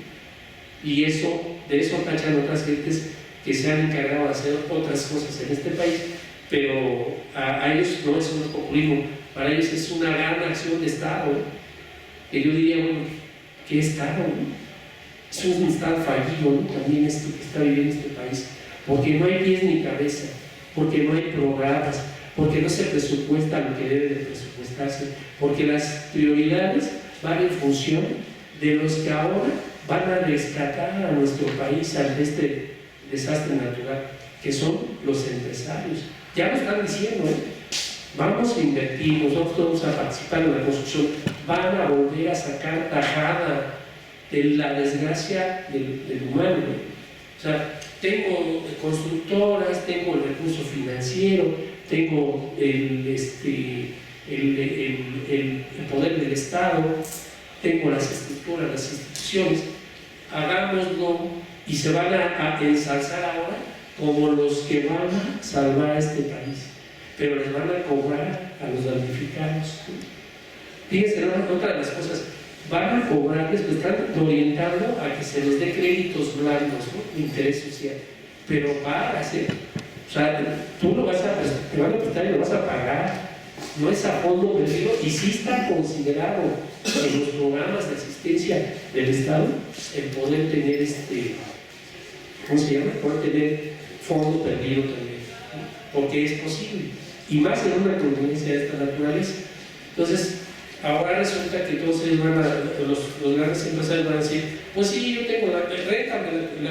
Y de eso tachan otras gentes que se han encargado de hacer otras cosas en este país, pero a ellos no es un populismo, para ellos es una gran acción de Estado, ¿no? Que yo diría, bueno, ¿qué Estado? ¿No? Es un Estado fallido, ¿no? También esto que está viviendo este país, porque no hay pies ni cabeza, porque no hay programas, porque no se presupuesta lo que debe de presupuestarse, porque las prioridades van en función de los que ahora van a rescatar a nuestro país ante este desastre natural. que son los empresarios. Ya lo están diciendo, vamos a invertir, nosotros vamos a participar en la construcción, van a volver a sacar tajada de la desgracia del humano. O sea, tengo constructoras, tengo el recurso financiero, tengo el poder del Estado, tengo las estructuras, las instituciones, hagámoslo y se van a ensalzar ahora como los que van a salvar a este país, pero les van a cobrar a los damnificados. Fíjense, otra de las cosas, van a cobrarles, pues están orientando a que se les dé créditos blandos, ¿no? De interés social, pero va a ser, o sea, tú lo vas a, te van a prestar y lo vas a pagar, no es a fondo perdido, y sí está considerado en los programas de asistencia del Estado el poder tener ¿cómo se llama? Poder tener fondo perdido también, ¿no? Porque es posible, y más en una contingencia de esta naturaleza. Entonces, ahora resulta que todos ellos los grandes empresarios van a decir, pues sí, yo tengo la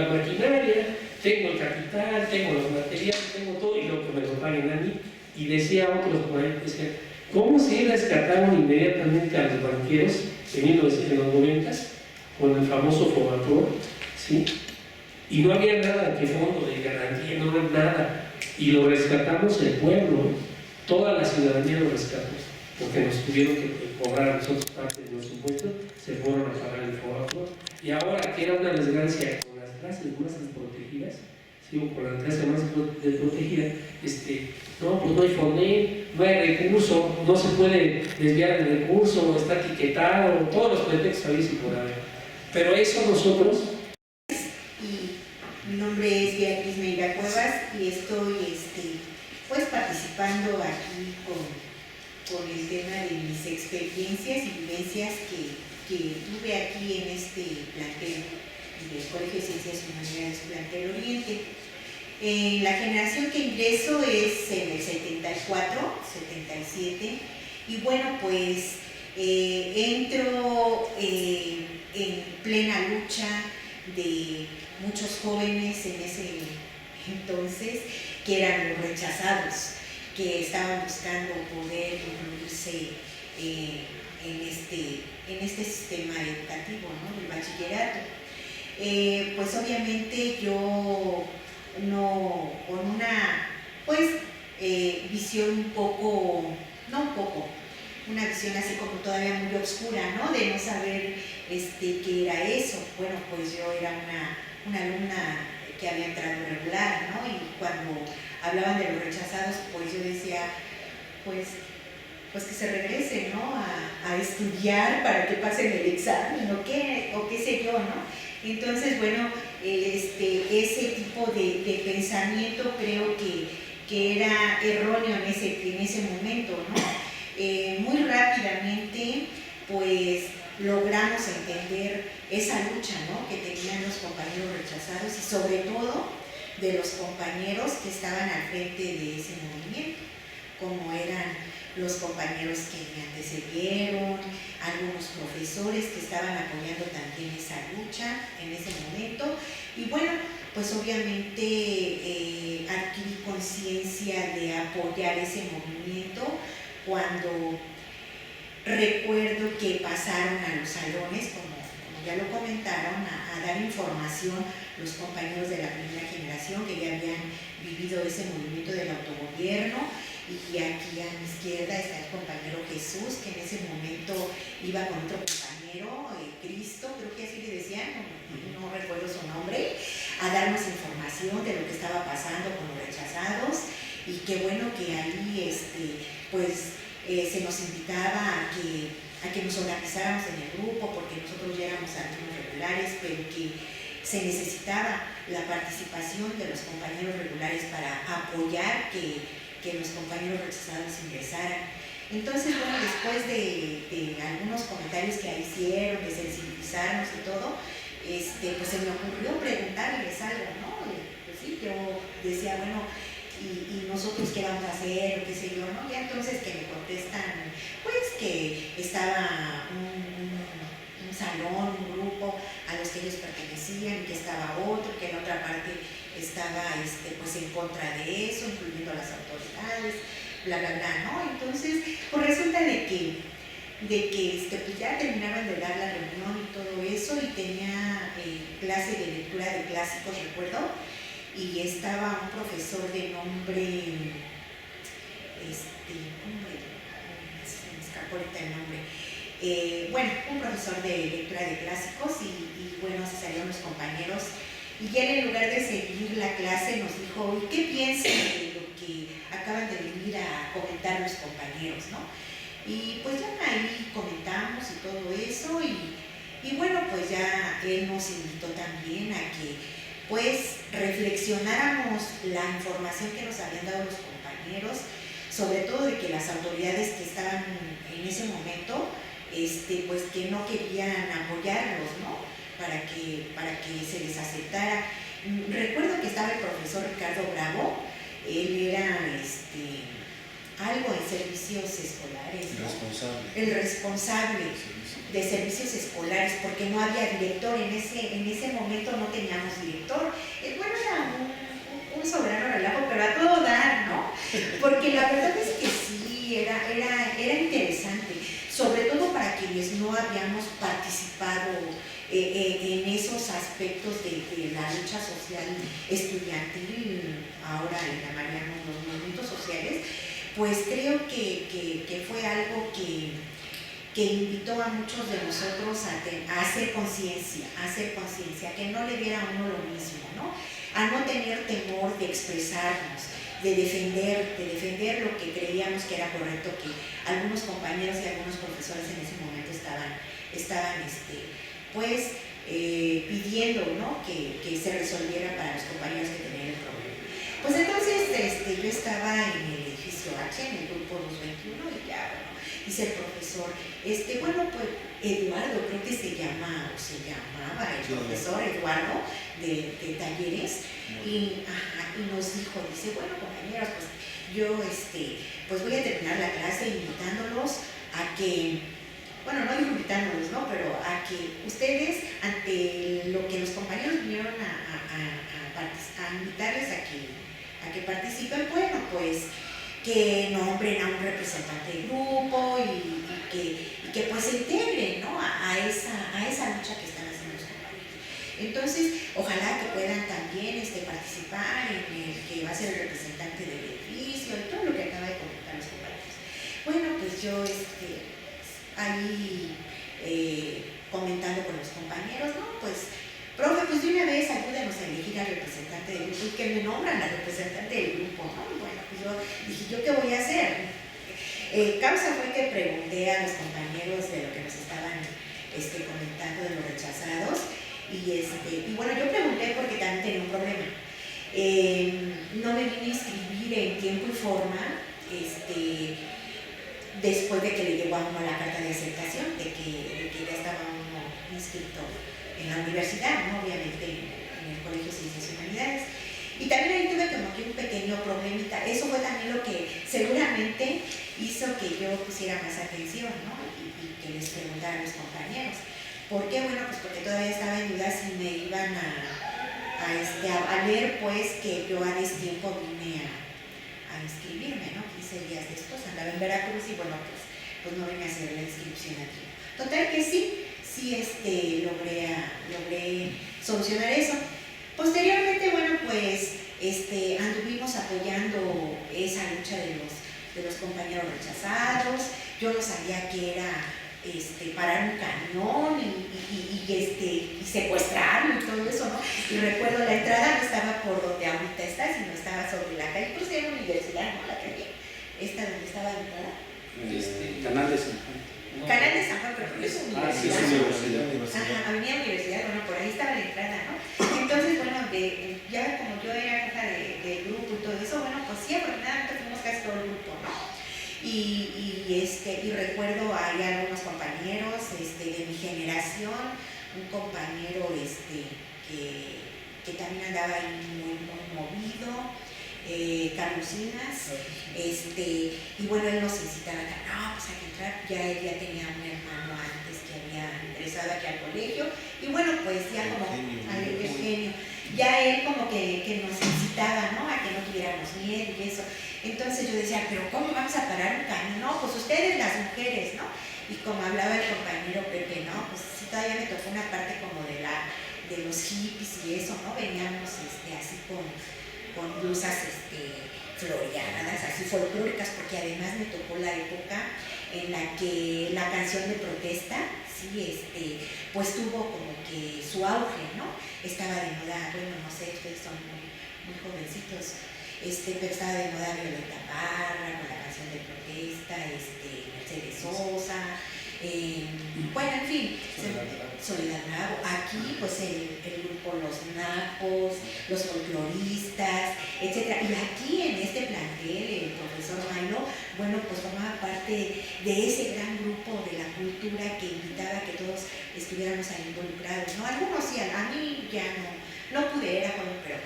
maquinaria, tengo el capital, tengo los materiales, tengo todo, y lo que me lo paguen a mí. Y decía otros por ahí, decía, ¿cómo se rescataron inmediatamente a los banqueros en los 90 con el famoso Fobaproa? ¿Sí? Y no había nada que fondo de garantía, no había nada. Y lo rescatamos el pueblo, toda la ciudadanía lo rescatamos, porque nos tuvieron que cobrar a nosotros parte de los impuestos, se fueron a pagar el Fobaproa. Y ahora, que era una desgracia con las clases más desprotegidas, con la clase más desprotegida, no, pues no hay FONDEN, no hay recurso, no se puede desviar el recurso, está etiquetado, todos los pretextos habéis y por haber. Pero eso nosotros... Mi nombre es Beatriz Meira Cuevas y estoy pues participando aquí con el tema de mis experiencias y vivencias que tuve aquí en este plantel del Colegio de Ciencias Humanidades Plantel Oriente. La generación que ingreso es en el 74, 77, y bueno, pues entro en plena lucha de muchos jóvenes en ese entonces que eran los rechazados, que estaban buscando poder incluirse en este sistema educativo, ¿no? Del bachillerato. Pues obviamente yo no, con una visión una visión así como todavía muy oscura, ¿no? De no saber qué era eso. Bueno, pues yo era una alumna que había entrado regular, ¿no? Y cuando hablaban de los rechazados, pues yo decía, pues que se regresen, ¿no? A estudiar para que pasen el examen, o qué sé yo, ¿no? Entonces, bueno, ese tipo de pensamiento creo que era erróneo en ese momento, ¿no? Muy rápidamente, pues, logramos entender esa lucha, ¿no? Que tenían los compañeros rechazados y sobre todo de los compañeros que estaban al frente de ese movimiento, como eran los compañeros que me antecedieron, algunos profesores que estaban apoyando también esa lucha en ese momento. Y bueno, pues obviamente adquirí conciencia de apoyar ese movimiento cuando recuerdo que pasaron a los salones, como ya lo comentaron, a dar información los compañeros de la primera generación que ya habían vivido ese movimiento del autogobierno. Y aquí a mi izquierda está el compañero Jesús, que en ese momento iba con otro compañero, Cristo, creo que así le decían, no recuerdo su nombre, a darnos información de lo que estaba pasando con los rechazados. Y qué bueno que ahí se nos invitaba a que nos organizáramos en el grupo, porque nosotros ya éramos alumnos regulares, pero que se necesitaba la participación de los compañeros regulares para apoyar que los compañeros rechazados ingresaran. Entonces, bueno, después de algunos comentarios que ahí hicieron, de sensibilizarnos y todo, pues se me ocurrió preguntarles algo, ¿no? Pues sí, yo decía, bueno, ¿y nosotros qué vamos a hacer? O qué sé yo, ¿no? Ya entonces que me contestan, pues que estaba un salón, un grupo a los que ellos pertenecían, y que estaba otro, que en otra parte estaba pues en contra de eso, incluyendo a las autoridades, bla, bla, bla, ¿no? Entonces, pues resulta de que pues ya terminaban de dar la reunión y todo eso, y tenía clase de lectura de clásicos, recuerdo, y estaba un profesor de nombre, se me escapó ahorita el nombre, bueno, un profesor de lectura de clásicos, y bueno, se salieron los compañeros, y él, en lugar de seguir la clase, nos dijo: ¿y qué piensan de lo que acaban de venir a comentar los compañeros, no? Y pues ya ahí comentamos y todo eso, y bueno, pues ya él nos invitó también a que pues reflexionáramos la información que nos habían dado los compañeros, sobre todo de que las autoridades que estaban en ese momento, pues que no querían apoyarlos, ¿no? Para que se les aceptara. Recuerdo que estaba el profesor Ricardo Bravo, él era algo en servicios escolares, ¿no? El responsable de servicios escolares, porque no había director, en ese momento no teníamos director. Bueno, era un soberano relajo, pero a todo dar, ¿no? Porque la verdad es que sí, era interesante, sobre todo para quienes no habíamos participado en esos aspectos de la lucha social estudiantil, ahora le llamaríamos los movimientos sociales. Pues creo que fue algo que invitó a muchos de nosotros a hacer conciencia, que no le diera a uno lo mismo, ¿no? A no tener temor de expresarnos, de defender lo que creíamos que era correcto, que algunos compañeros y algunos profesores en ese momento estaban pidiendo, ¿no? que se resolviera para los compañeros que tenían el problema. Pues entonces yo estaba en el edificio H, en el grupo 221, y ya, bueno, dice el profesor, bueno, pues Eduardo, creo que se llamaba el profesor Eduardo de talleres, y nos dijo, dice, bueno, compañeros, pues yo pues voy a terminar la clase invitándolos a que, bueno, no invitándolos, ¿no? Pero a que ustedes, ante lo que los compañeros vinieron a invitarles a que participen, bueno, pues que nombren a un representante del grupo y que pues se integren, ¿no? a esa lucha que están haciendo los compañeros. Entonces, ojalá que puedan también participar en el que va a ser el representante del edificio y todo lo que acaba de comentar los compañeros. Bueno, pues yo ahí comentando con los compañeros, ¿no? Pues, profe, pues de una vez ayúdenos a elegir al representante del grupo, y que me nombran al representante del grupo, ¿no? Y bueno, pues yo dije, ¿yo qué voy a hacer? Causa fue que pregunté a los compañeros de lo que nos estaban comentando de los rechazados, y bueno, yo pregunté porque también tenía un problema. No me vine a inscribir en tiempo y forma, después de que le llegó a uno la carta de aceptación, de que ya estaba uno inscrito en la universidad, ¿no? Obviamente en el Colegio de Ciencias y Humanidades. Y también ahí tuve como que un pequeño problemita. Eso fue también lo que seguramente hizo que yo pusiera más atención, ¿no? Y que les preguntara a mis compañeros. ¿Por qué? Bueno, pues porque todavía estaba en duda si me iban a ver, pues, que yo a destiempo vine a inscribirme, ¿no? 15 días después andaba en Veracruz, y bueno, pues no vine a hacer la inscripción aquí. Total que sí logré solucionar eso. Posteriormente, bueno, pues anduvimos apoyando esa lucha de los compañeros rechazados. Yo no sabía que era parar un camión y secuestrarlo y todo eso, ¿no? Y recuerdo, la entrada no estaba por donde ahorita está, sino estaba sobre la calle, pues era universidad, ¿no? La calle esta donde estaba la entrada. Canal de San Juan. Canal de San Juan, pero es universidad. Sí, es universidad. Ajá, Avenida Universidad, bueno, por ahí estaba la entrada, ¿no? Entonces, bueno, ya como yo era jefa de grupo y todo eso, bueno, pues sí, afortunadamente fuimos casi todo el grupo, ¿no? Y recuerdo hay algunos compañeros de mi generación, un compañero que también andaba ahí muy movido, Carlos Inas, y bueno, él nos incitaba a no, pues hay que entrar. Él ya tenía un hermano antes que había ingresado aquí al colegio, y bueno, pues ya como al Eugenio, ya él como que nos incitaba, ¿no?, a que no tuviéramos miedo y eso. Entonces yo decía, pero ¿cómo vamos a parar un camión? No, pues ustedes las mujeres, ¿no? Y como hablaba el compañero Pepe, ¿no?, pues sí, todavía me tocó una parte como de los hippies y eso, ¿no? Veníamos así con blusas floreadas, así folclóricas, porque además me tocó la época en la que la canción de protesta, sí, pues tuvo como que su auge, ¿no? Estaba de moda, bueno, no sé, ustedes son muy jovencitos, pero estaba de moda Violeta Parra con la canción de protesta, Mercedes Sosa, bueno, en fin, Soledad Bravo. Aquí pues el grupo Los Napos, los folcloristas, etc. Y aquí en este plantel el profesor Mailo, bueno, pues formaba parte de ese gran grupo de la cultura que invitaba a que todos estuviéramos ahí involucrados, ¿no? Algunos sí, a mí ya no pude, era joven, pero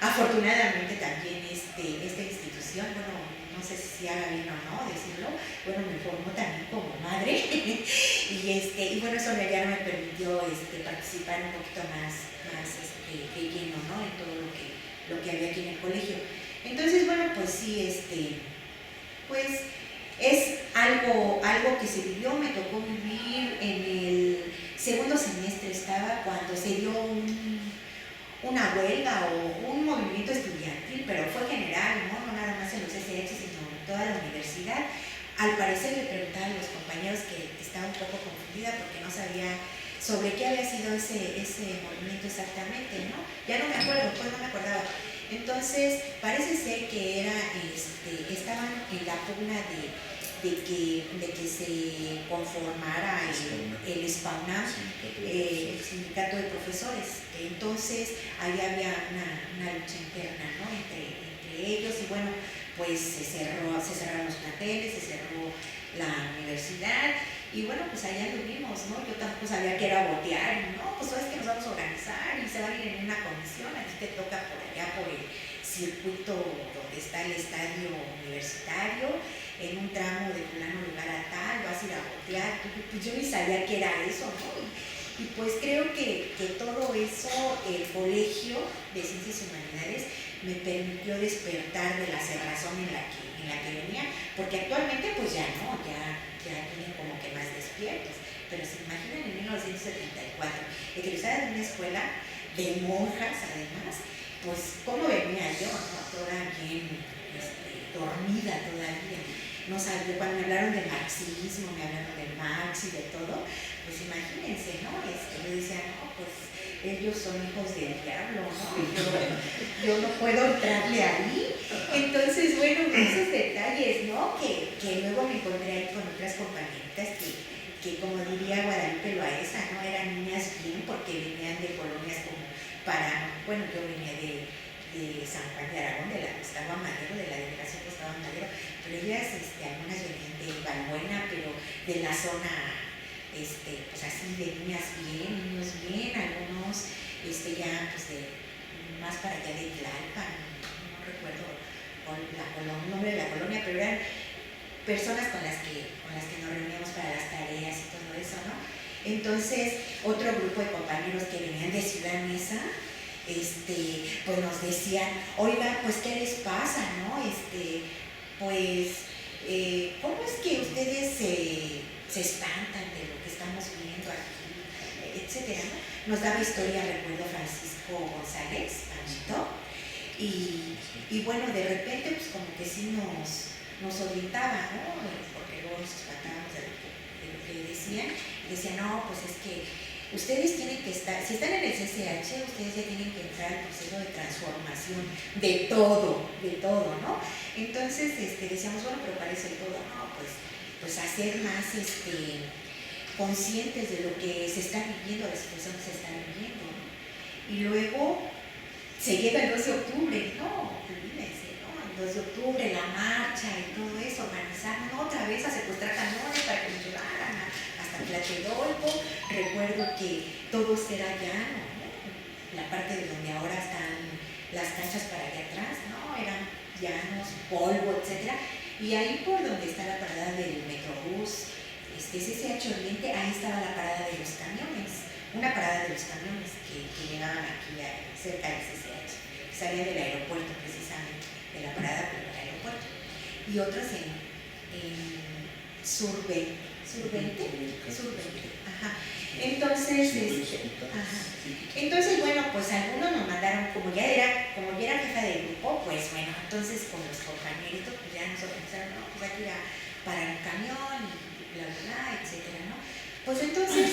afortunadamente también esta institución, bueno, no sé si haga bien o no decirlo, bueno, me formó también como madre y bueno, eso ya me permitió participar un poquito más de lleno, ¿no?, en todo lo que había aquí en el colegio. Entonces, bueno, pues sí, pues es algo que se vivió, me tocó vivir en el segundo semestre, estaba cuando se dio una huelga o un movimiento estudiantil, pero fue general, no nada más en los SH, sino en toda la universidad. Al parecer le preguntaba a los compañeros que estaba un poco confundida porque no sabía sobre qué había sido ese movimiento exactamente, ¿no? Ya no me acuerdo, pues no me acordaba. Entonces, parece ser que estaban en la pugna de que se conformara el SPAUNAM, el sindicato de profesores. Entonces ahí había una lucha interna, ¿no?, entre ellos, y bueno, pues se cerraron los planteles, se cerró la universidad, y bueno, pues allá lo vimos, ¿no? Yo tampoco sabía que era botear, ¿no? Pues sabes que nos vamos a organizar y se van a ir en una comisión, a ti te toca por allá por el circuito donde está el estadio universitario, en un tramo de fulano lugar a tal, vas a ir a botear, pues yo ni sabía que era eso, ¿no? Y pues creo que todo eso, el Colegio de Ciencias y Humanidades me permitió despertar de la cerrazón en la que venía, porque actualmente pues ya no, ya tienen como que más despiertos, pero se imaginan en 1974, egresada de una escuela de monjas además, pues cómo venía yo, ¿no?, toda bien dormida todavía. No sabía, cuando me hablaron de marxismo, me hablaron de Marx y de todo, pues imagínense, ¿no? Yo decía, no, pues ellos son hijos del diablo, ¿no? Yo no puedo entrarle ahí. Entonces, bueno, esos detalles, ¿no?, que luego me encontré ahí con otras compañeritas que como diría Guadalupe Loaesa, ¿no?, eran niñas bien porque venían de colonias como bueno, yo venía de San Juan de Aragón, de la Gustavo Amadero, de la delegación Gustavo Amadero, pero ellas, algunas venían de Valbuena, pero de la zona, pues así, de niñas bien, niños bien, algunos ya, pues más para allá de Tlalpan, no recuerdo el nombre de la colonia, pero eran personas con las que nos reuníamos para las tareas y todo eso, ¿no? Entonces, otro grupo de compañeros que venían de Ciudad Neza, pues nos decían, oiga, pues ¿qué les pasa, no? Pues, ¿cómo es que ustedes se espantan de lo que estamos viendo aquí, etcétera, ¿no? Nos daba historia, recuerdo, Francisco González, Panchito, y bueno, de repente, pues como que sí nos orientaba, ¿no?, porque luego nos espantábamos de lo que decían, y decían, no, pues es que ustedes tienen que estar, si están en el CCH, ustedes ya tienen que entrar al proceso de transformación de todo, ¿no? Entonces decíamos, bueno, pero parece el todo, no, pues hacer más conscientes de lo que se está viviendo, de la situación que se está viviendo, ¿no? Y luego se llega el 2 de octubre, no, olvídense, ¿no? El 2 de octubre, la marcha y todo eso, organizaron otra vez a secuestrar camiones para que nos llevaran hasta Tlatelolco. Recuerdo que todo era llano, ¿no? La parte de donde ahora están las canchas para allá atrás, ¿no? Eran llanos, polvo, etc. Y ahí por donde está la parada del Metrobús, CCH Oriente, ahí estaba la parada de los camiones. una parada de los camiones que llegaban aquí cerca del CCH, que salían del aeropuerto precisamente, de la parada pero del aeropuerto, y otras en Sur 20, ajá. Entonces, entonces, bueno, pues algunos nos mandaron, como ya era jefa de grupo, pues bueno, entonces con los compañeritos, pues ya nos organizaron, no, pues hay que ir a parar un camión y bla, bla, bla, etcétera, ¿no? Pues entonces,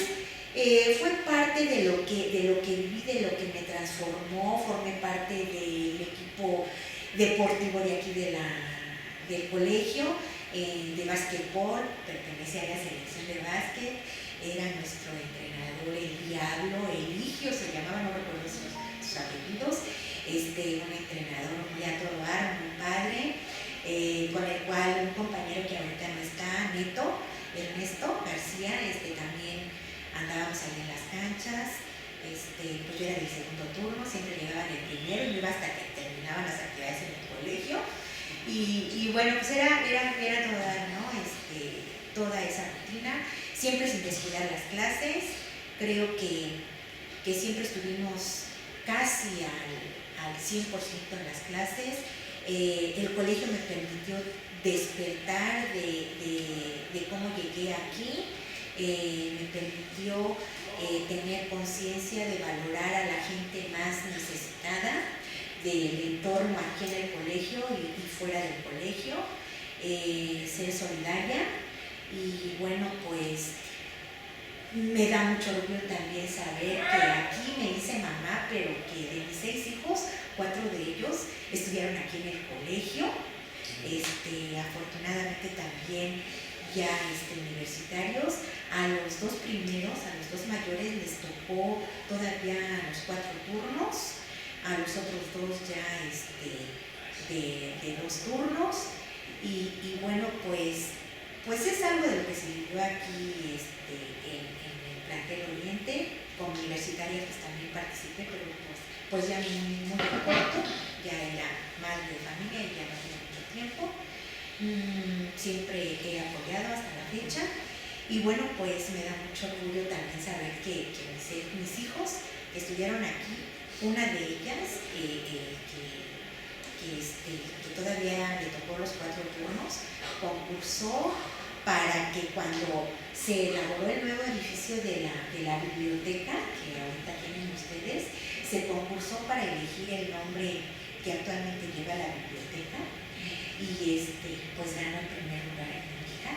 fue parte de lo que viví, de lo que me transformó, formé parte del equipo deportivo de aquí del colegio, de básquetbol, pertenecía a la selección de básquet, era nuestro entrenador, el Diablo, Eligio se llamaba, no recuerdo sus apellidos, un entrenador muy a todo dar, muy padre, con el cual un compañero que ahorita no está, Ernesto García, también andábamos ahí en las canchas, pues yo era del segundo turno, siempre llegaba en el primero y iba hasta que terminaban las actividades en el colegio, y bueno, pues era toda, ¿no? Toda esa rutina, siempre sin descuidar las clases. Creo que siempre estuvimos casi al 100% en las clases. El colegio me permitió despertar de cómo llegué aquí, me permitió tener conciencia de valorar a la gente más necesitada del entorno aquí en el colegio y fuera del colegio, ser solidaria, y bueno, pues me da mucho orgullo también saber que aquí me hice mamá, pero que de mis 6 hijos, 4 de ellos estudiaron aquí en el colegio, afortunadamente también ya universitarios. A los 2 primeros, a los 2 mayores les tocó todavía los 4 turnos, a los otros 2 ya de 2 turnos, y bueno, pues es algo de lo que se vivió aquí en el plantel Oriente. Como universitaria pues también participé, pero pues ya muy corto, ya era madre de familia y ya no tenía mucho tiempo. Siempre he apoyado hasta la fecha, y bueno, pues me da mucho orgullo también saber que mis hijos estudiaron aquí. Una de ellas que todavía le tocó los 4 turnos, concursó para que cuando se elaboró el nuevo edificio de la biblioteca que ahorita tienen ustedes, se concursó para elegir el nombre que actualmente lleva la biblioteca, y pues ganó el primer lugar en México,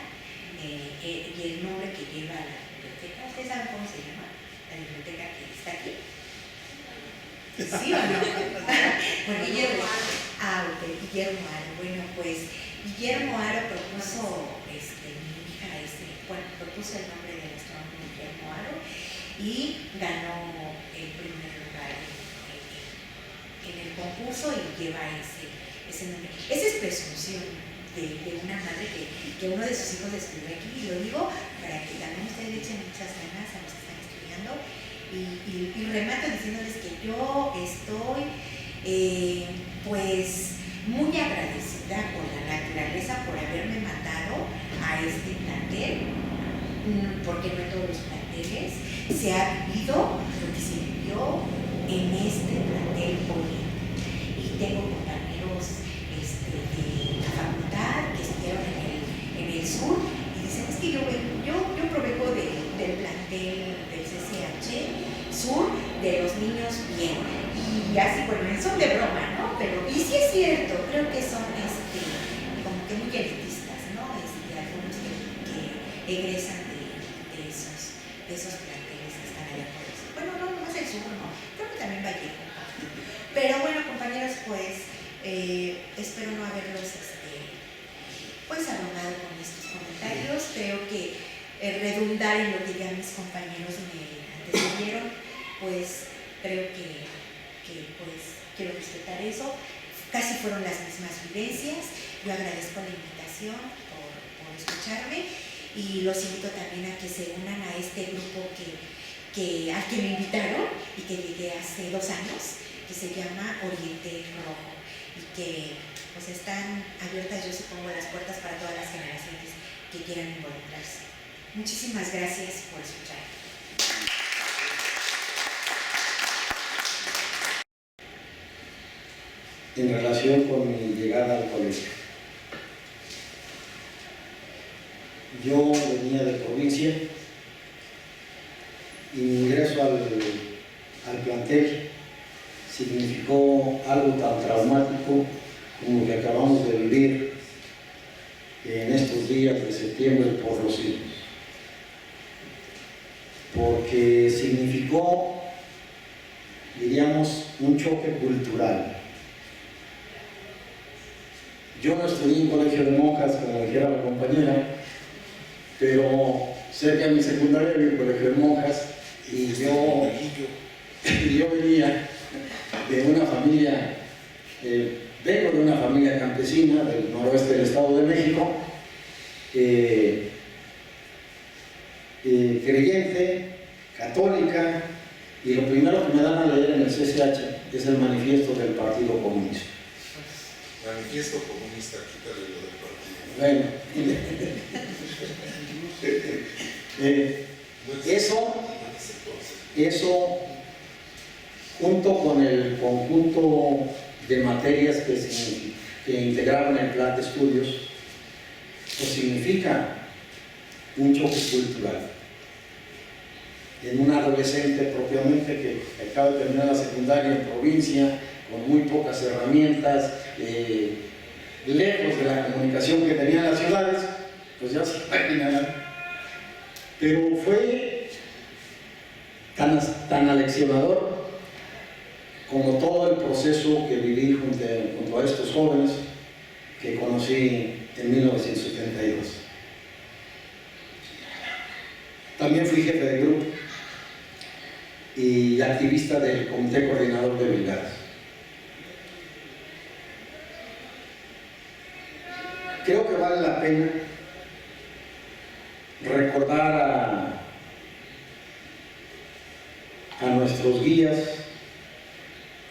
y el nombre que lleva la biblioteca, ¿ustedes saben cómo se llama la biblioteca que está aquí? ¿Sí o no? Bueno, Guillermo Aro. Bueno, pues Guillermo Aro propuso, mi hija, propuso el nombre de nuestro hombre Guillermo Aro, y ganó el primer lugar en el concurso, y lleva ese nombre. Esa es presunción de una madre que uno de sus hijos escribió aquí, y lo digo para que también ustedes le echen muchas ganas a los que están estudiando. Y remato diciéndoles que yo estoy pues muy agradecida con la naturaleza por haberme mandado a este plantel, porque no en todos los planteles se ha vivido lo que se vivió en este plantel hoy. Y tengo compañeros de la facultad que estudiaron en el sur, y dicen, es que yo provengo del plantel del CCH Sur, de los niños bien, y así, bueno, son de broma, ¿no? Pero, y sí es cierto, creo que son como que muy elitistas, ¿no? Algunos que egresan de esos planteles que están allá por eso. Bueno, no es el sur, no, creo que también Vallejo. Pero bueno, compañeros, pues espero no haberlos pues abrumado con estos comentarios. Creo que redundar en lo que ya mis compañeros me antecedieron, pues creo que pues quiero respetar eso. Casi fueron las mismas vivencias. Yo agradezco la invitación por escucharme, y los invito también a que se unan a este grupo al que me invitaron y que llegué hace 2 años, que se llama Oriente Rojo, y que pues están abiertas, yo supongo, las puertas para todas las generaciones que quieran involucrarse. Muchísimas gracias por escuchar. en relación con mi llegada al colegio. Yo venía de provincia y mi ingreso al plantel significó algo tan traumático como lo que acabamos de vivir en estos días de septiembre por los hijos, porque significó, diríamos, un choque cultural. Yo no estudié en colegio de monjas, como dijera la compañera, pero cerca de mi secundaria había un colegio de monjas y yo venía de una familia, vengo de una familia campesina del noroeste del Estado de México, creyente, católica, y lo primero que me dan a leer en el CCH es el manifiesto del Partido Comunista. Manifiesto comunista, quítale lo del partido. Bueno, eso junto con el conjunto de materias que integraron el plan de estudios, pues significa un choque cultural. En un adolescente propiamente que acaba de terminar la secundaria en provincia, con muy pocas herramientas, lejos de la comunicación que tenían las ciudades, pues ya se imaginarán. Pero fue tan aleccionador como todo el proceso que viví junto a estos jóvenes que conocí en 1972. También fui jefe de grupo y activista del Comité Coordinador de Brigadas. Creo que vale la pena recordar a nuestros guías,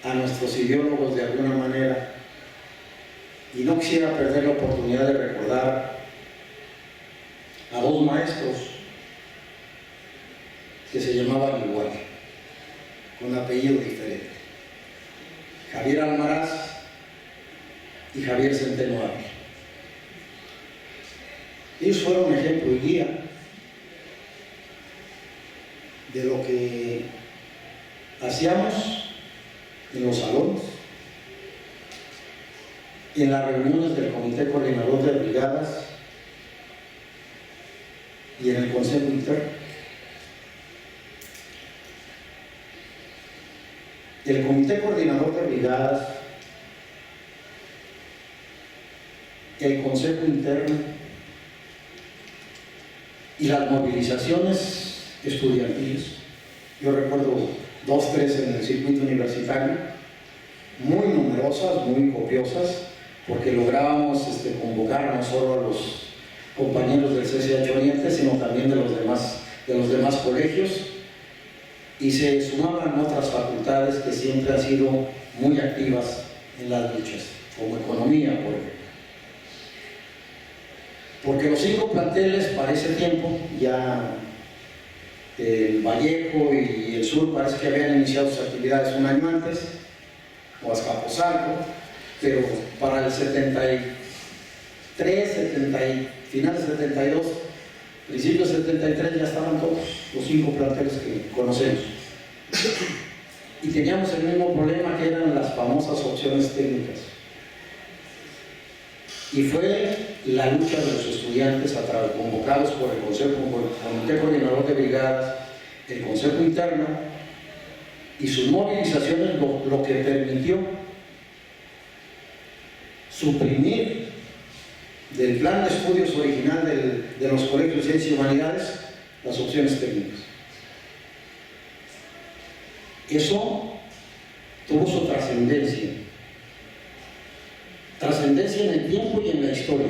a nuestros ideólogos de alguna manera, y no quisiera perder la oportunidad de recordar a dos maestros que se llamaban igual, con apellido diferente: Javier Almaraz y Javier Centeno Ávila. Ellos fueron ejemplo y guía de lo que hacíamos en los salones, en las reuniones del Comité Coordinador de Brigadas y en el Consejo Interno. El Comité Coordinador de Brigadas, el Consejo Interno y las movilizaciones estudiantiles. Yo recuerdo 2, 3 en el circuito universitario, muy numerosas, muy copiosas, porque lográbamos convocar no solo a los compañeros del CCH Oriente, sino también de los demás colegios, y se sumaban otras facultades que siempre han sido muy activas en las luchas, como economía, por ejemplo. Porque los 5 planteles para ese tiempo, ya el Vallejo y el Sur parece que habían iniciado sus actividades un año antes, o Azcapotzalco, pero para el 73, finales de 72, principios de 73 ya estaban todos los 5 planteles que conocemos. Y teníamos el mismo problema, que eran las famosas opciones técnicas. Y fue la lucha de los estudiantes convocados por el Comité Coordinador de Brigadas, el Consejo Interno y sus movilizaciones lo que permitió suprimir del plan de estudios original de los colegios de Ciencias y Humanidades las opciones técnicas. Eso tuvo su trascendencia en el tiempo y en la historia.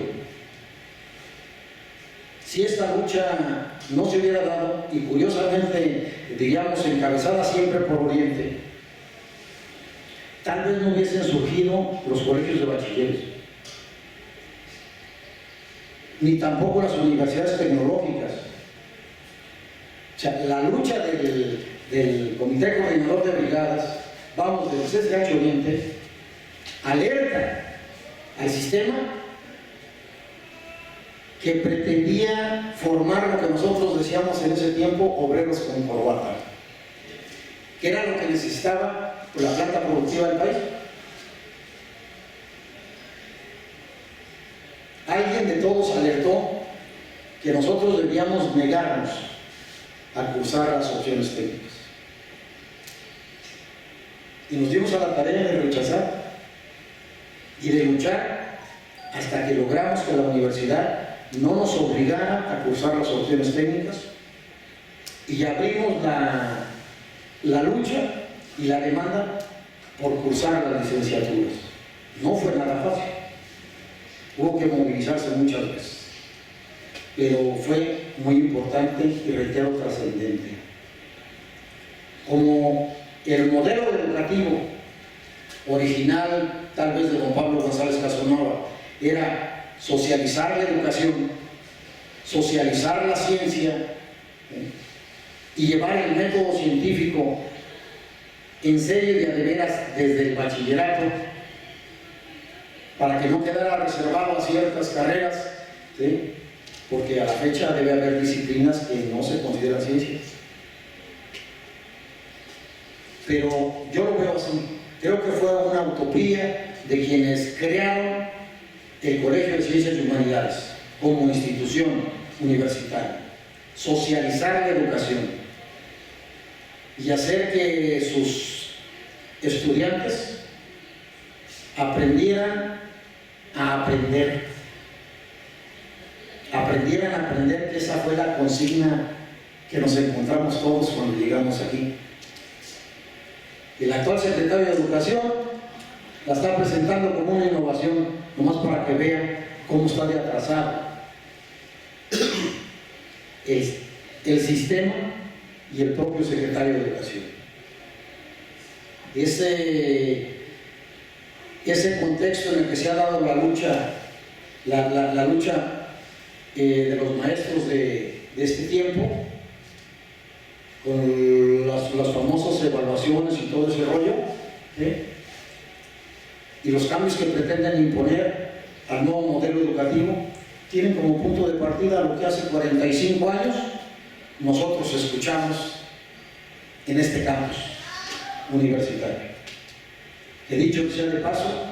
Si esta lucha no se hubiera dado, y curiosamente, digamos, encabezada siempre por Oriente, tal vez no hubiesen surgido los colegios de bachilleres, ni tampoco las universidades tecnológicas. O sea, la lucha del Comité Coordinador de Brigadas, vamos, del CCH Oriente, alerta al sistema que pretendía formar lo que nosotros decíamos en ese tiempo obreros con corbata, que era lo que necesitaba la planta productiva del país. Alguien de todos alertó que nosotros debíamos negarnos a cursar las opciones técnicas. Y nos dimos a la tarea de rechazar y de luchar hasta que logramos que la universidad no nos obligara a cursar las opciones técnicas, y abrimos la lucha y la demanda por cursar las licenciaturas. No fue nada fácil, hubo que movilizarse muchas veces, pero fue muy importante y, reitero, trascendente. Como el modelo educativo original, tal vez de don Pablo González Casanova, era socializar la educación, socializar la ciencia, y llevar el método científico en serio y a de veras desde el bachillerato, para que no quedara reservado a ciertas carreras, ¿sí? Porque a la fecha debe haber disciplinas que no se consideran ciencias. Pero yo lo veo así. Creo que fue una utopía de quienes crearon el Colegio de Ciencias y Humanidades como institución universitaria. Socializar la educación y hacer que sus estudiantes aprendieran a aprender, que esa fue la consigna que nos encontramos todos cuando llegamos aquí. El actual secretario de Educación la está presentando como una innovación, nomás para que vean cómo está de atrasado el sistema y el propio secretario de Educación. Ese contexto en el que se ha dado la lucha, la lucha de los maestros de este tiempo, con las famosas evaluaciones y todo ese rollo, y los cambios que pretenden imponer al nuevo modelo educativo, tienen como punto de partida lo que hace 45 años nosotros escuchamos en este campus universitario. Que dicho sea de paso,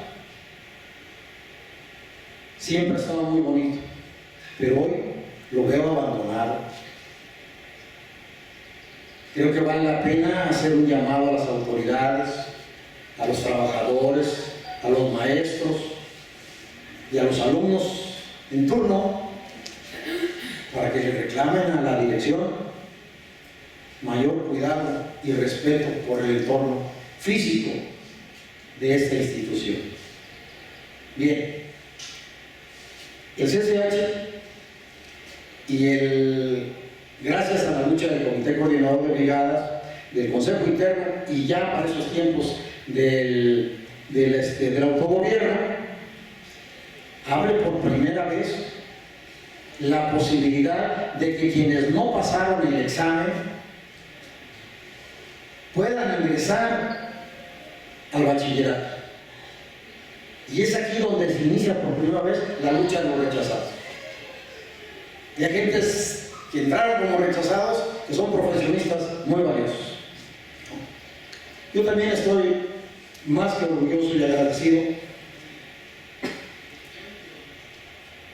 siempre ha estado muy bonito, pero hoy lo veo abandonado. Creo que vale la pena hacer un llamado a las autoridades, a los trabajadores, a los maestros y a los alumnos en turno, para que le reclamen a la dirección mayor cuidado y respeto por el entorno físico de esta institución. Bien, el CCH y gracias a la lucha del Comité Coordinador de Brigadas, del Consejo Interno y ya para esos tiempos del autogobierno, abre por primera vez la posibilidad de que quienes no pasaron el examen puedan ingresar al bachillerato. Y es aquí donde se inicia por primera vez la lucha de los rechazados. Y hay gentes que entraron como rechazados, que son profesionistas muy valiosos. Yo también estoy más que orgulloso y agradecido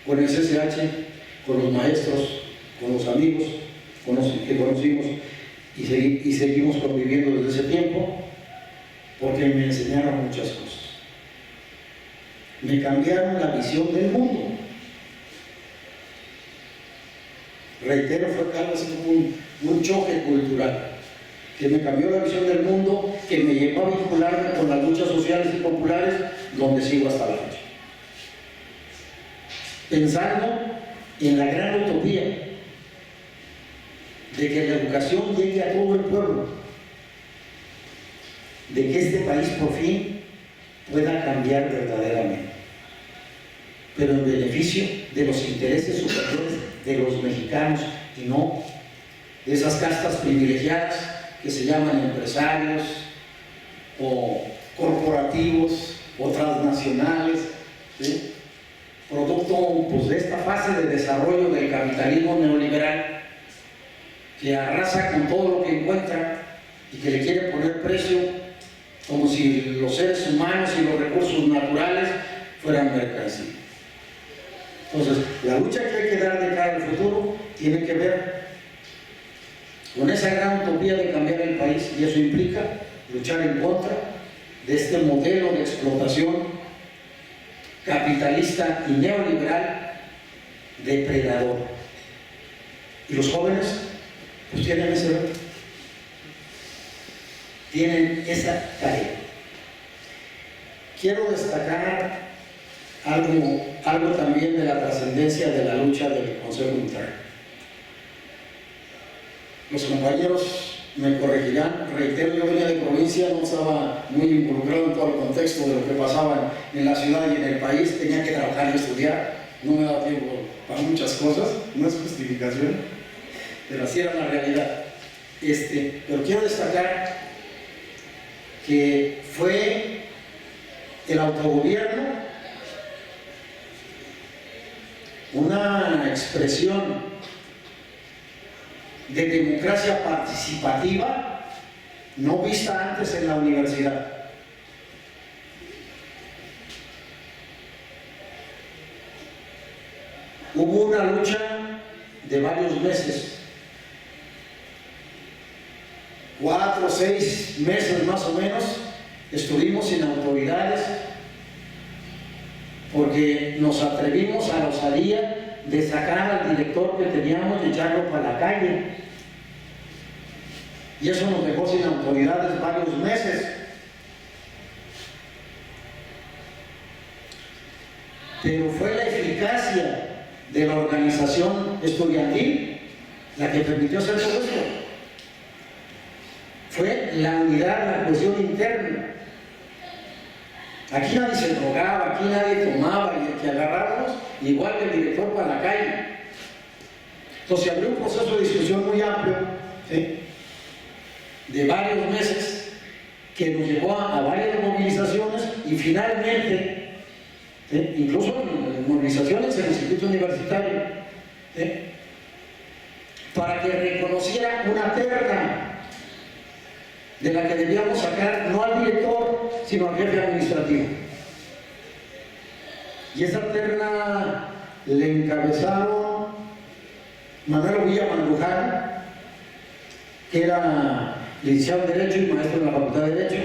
con el CCH, con los maestros, con los amigos que conocimos y seguimos conviviendo desde ese tiempo, porque me enseñaron muchas cosas. Me cambiaron la visión del mundo. Reitero, fue casi como un choque cultural que me cambió la visión del mundo, que me llevó a vincularme con las luchas sociales y populares, donde sigo hasta la fecha. Pensando en la gran utopía de que la educación llegue a todo el pueblo, de que este país por fin pueda cambiar verdaderamente, pero en beneficio de los intereses superiores de los mexicanos y no de esas castas privilegiadas que se llaman empresarios o corporativos o transnacionales, ¿sí? Producto pues, de esta fase de desarrollo del capitalismo neoliberal que arrasa con todo lo que encuentra y que le quiere poner precio como si los seres humanos y los recursos naturales fueran mercancía. Entonces, la lucha que hay que dar de cara al futuro tiene que ver con esa gran utopía de cambiar el país, y eso implica luchar en contra de este modelo de explotación capitalista y neoliberal depredador. Y los jóvenes pues tienen ese reto, tienen esa tarea. Quiero destacar algo también de la trascendencia de la lucha del Consejo Interno. Los compañeros me corregirán, reitero, yo venía de provincia, no estaba muy involucrado en todo el contexto de lo que pasaba en la ciudad y en el país, tenía que trabajar y estudiar, no me daba tiempo para muchas cosas, no es justificación, pero así era la realidad. Pero quiero destacar que fue el autogobierno una expresión de democracia participativa no vista antes en la universidad. Hubo una lucha de varios meses, 4 o 6 meses más o menos, estuvimos sin autoridades porque nos atrevimos a la osadía de sacar al director que teníamos y echarlo para la calle. Y eso nos dejó sin autoridades varios meses. Pero fue la eficacia de la organización estudiantil la que permitió hacer todo esto. Fue la unidad, la cohesión interna. Aquí nadie se drogaba, aquí nadie tomaba, y el que agarrábamos, igual que el director, para la calle. Entonces se abrió un proceso de discusión muy amplio, ¿sí?, de varios meses, que nos llevó a varias movilizaciones y finalmente, ¿sí?, incluso en movilizaciones en el circuito universitario, ¿sí?, para que reconociera una terna de la que debíamos sacar no al director, sino al jefe administrativo. Y esa terna le encabezaron Manuel Villa Manduján, que era licenciado en Derecho y maestro en la Facultad de Derecho.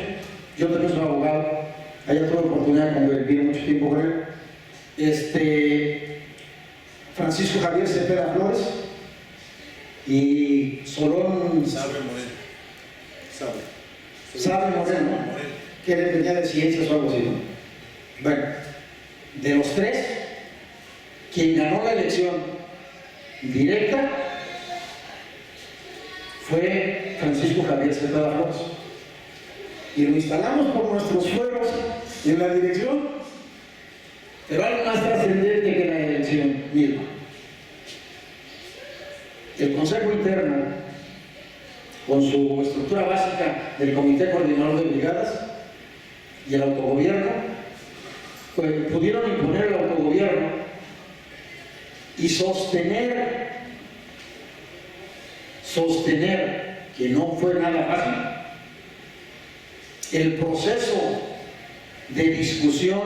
Yo también soy abogado, allá tuve oportunidad de convivir mucho tiempo con él. Francisco Javier Cepeda Flores y Solón Sabe Moreno. Sabe Moreno, que dependía de ciencias o algo así, ¿no? Bueno, de los tres, quien ganó la elección directa fue Francisco Javier Cepeda Flores. Y lo instalamos por nuestros fueros en la dirección, pero algo más trascendente que la elección misma. El Consejo Interno, con su estructura básica del Comité Coordinador de Brigadas y el autogobierno, pues pudieron imponer el autogobierno y sostener, que no fue nada fácil, el proceso de discusión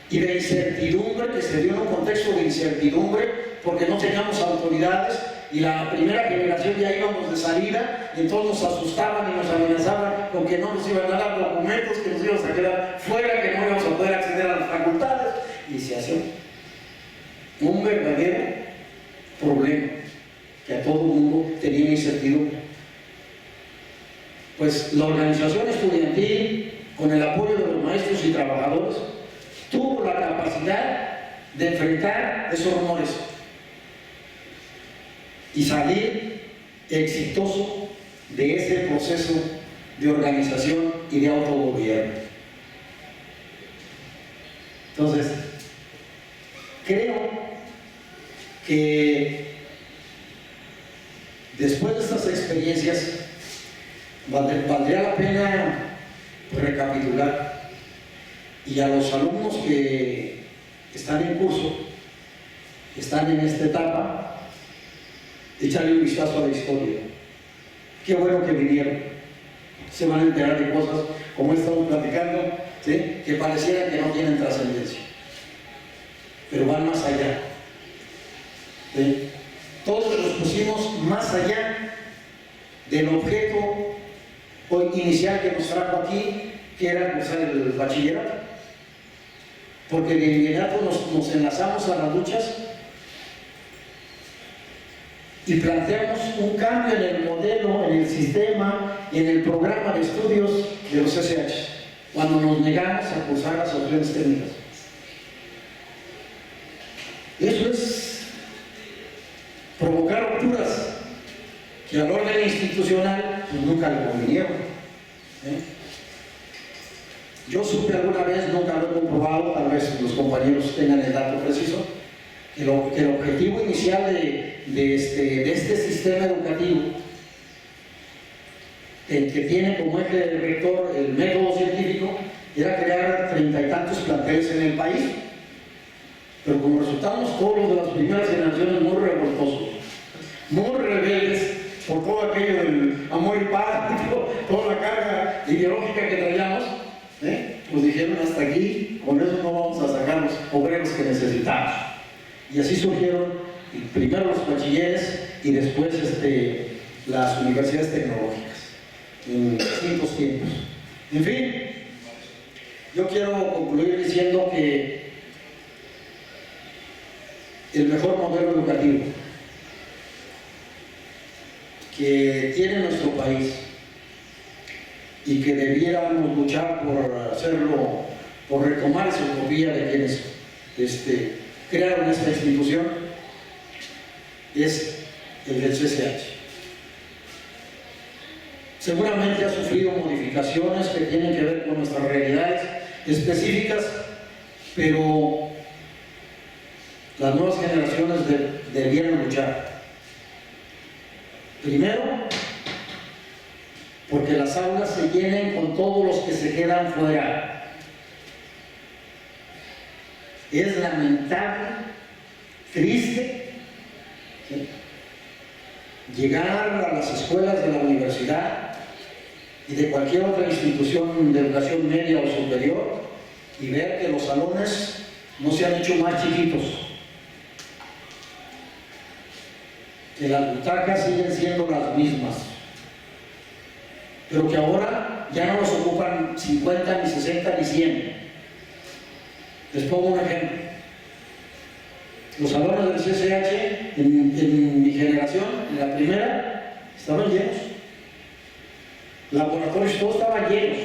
y de incertidumbre que se dio en un contexto de incertidumbre porque no teníamos autoridades. Y la primera generación ya íbamos de salida, y entonces nos asustaban y nos amenazaban con que no nos iban a dar documentos, que nos íbamos a quedar fuera, que no íbamos a poder acceder a las facultades, y se hacía un verdadero problema, que a todo el mundo tenía incertidumbre. Pues la organización estudiantil, con el apoyo de los maestros y trabajadores, tuvo la capacidad de enfrentar esos rumores y salir exitoso de ese proceso de organización y de autogobierno. Entonces, creo que después de estas experiencias valdría la pena recapitular Y a los alumnos que están en curso, que están en esta etapa, echarle un vistazo a la historia. Qué bueno que vinieron. Se van a enterar de cosas, como estamos platicando, ¿sí?, que pareciera que no tienen trascendencia, pero van más allá. ¿Sí? Todos nos pusimos más allá del objeto inicial que nos trajo aquí, que era cursar el bachillerato, porque de inmediato nos enlazamos a las luchas y planteamos un cambio en el modelo, en el sistema, en el programa de estudios de los SH, cuando nos negamos a cursar las opciones técnicas. Eso es provocar rupturas que al orden institucional pues nunca le convinieron. Yo supe alguna vez, nunca lo he comprobado, tal vez los compañeros tengan el dato preciso, que el objetivo inicial de este sistema educativo, el que tiene como eje de rector el método científico, era crear 30 y tantos planteles en el país, pero como resultamos todos los de las primeras generaciones muy revoltosos, muy rebeldes por todo aquello del amor y paz, toda la carga ideológica que traíamos, pues dijeron hasta aquí, con eso no vamos a sacar los obreros que necesitamos. Y así surgieron primero los bachilleres y después las universidades tecnológicas, en distintos tiempos. En fin, yo quiero concluir diciendo que el mejor modelo educativo que tiene nuestro país y que debiéramos luchar por hacerlo, por retomar esa utopía de quienes crearon esta institución, es el del CCH. Seguramente ha sufrido modificaciones que tienen que ver con nuestras realidades específicas, pero las nuevas generaciones debieran luchar. Primero, porque las aulas se llenen con todos los que se quedan fuera. Es lamentable, triste, ¿sí?, llegar a las escuelas de la universidad y de cualquier otra institución de educación media o superior y ver que los salones no se han hecho más chiquitos, que las butacas siguen siendo las mismas, pero que ahora ya no los ocupan 50, ni 60, ni 100. Les pongo un ejemplo. Los salones del CCH en mi generación, en la primera, estaban llenos. Laboratorios, todos estaban llenos.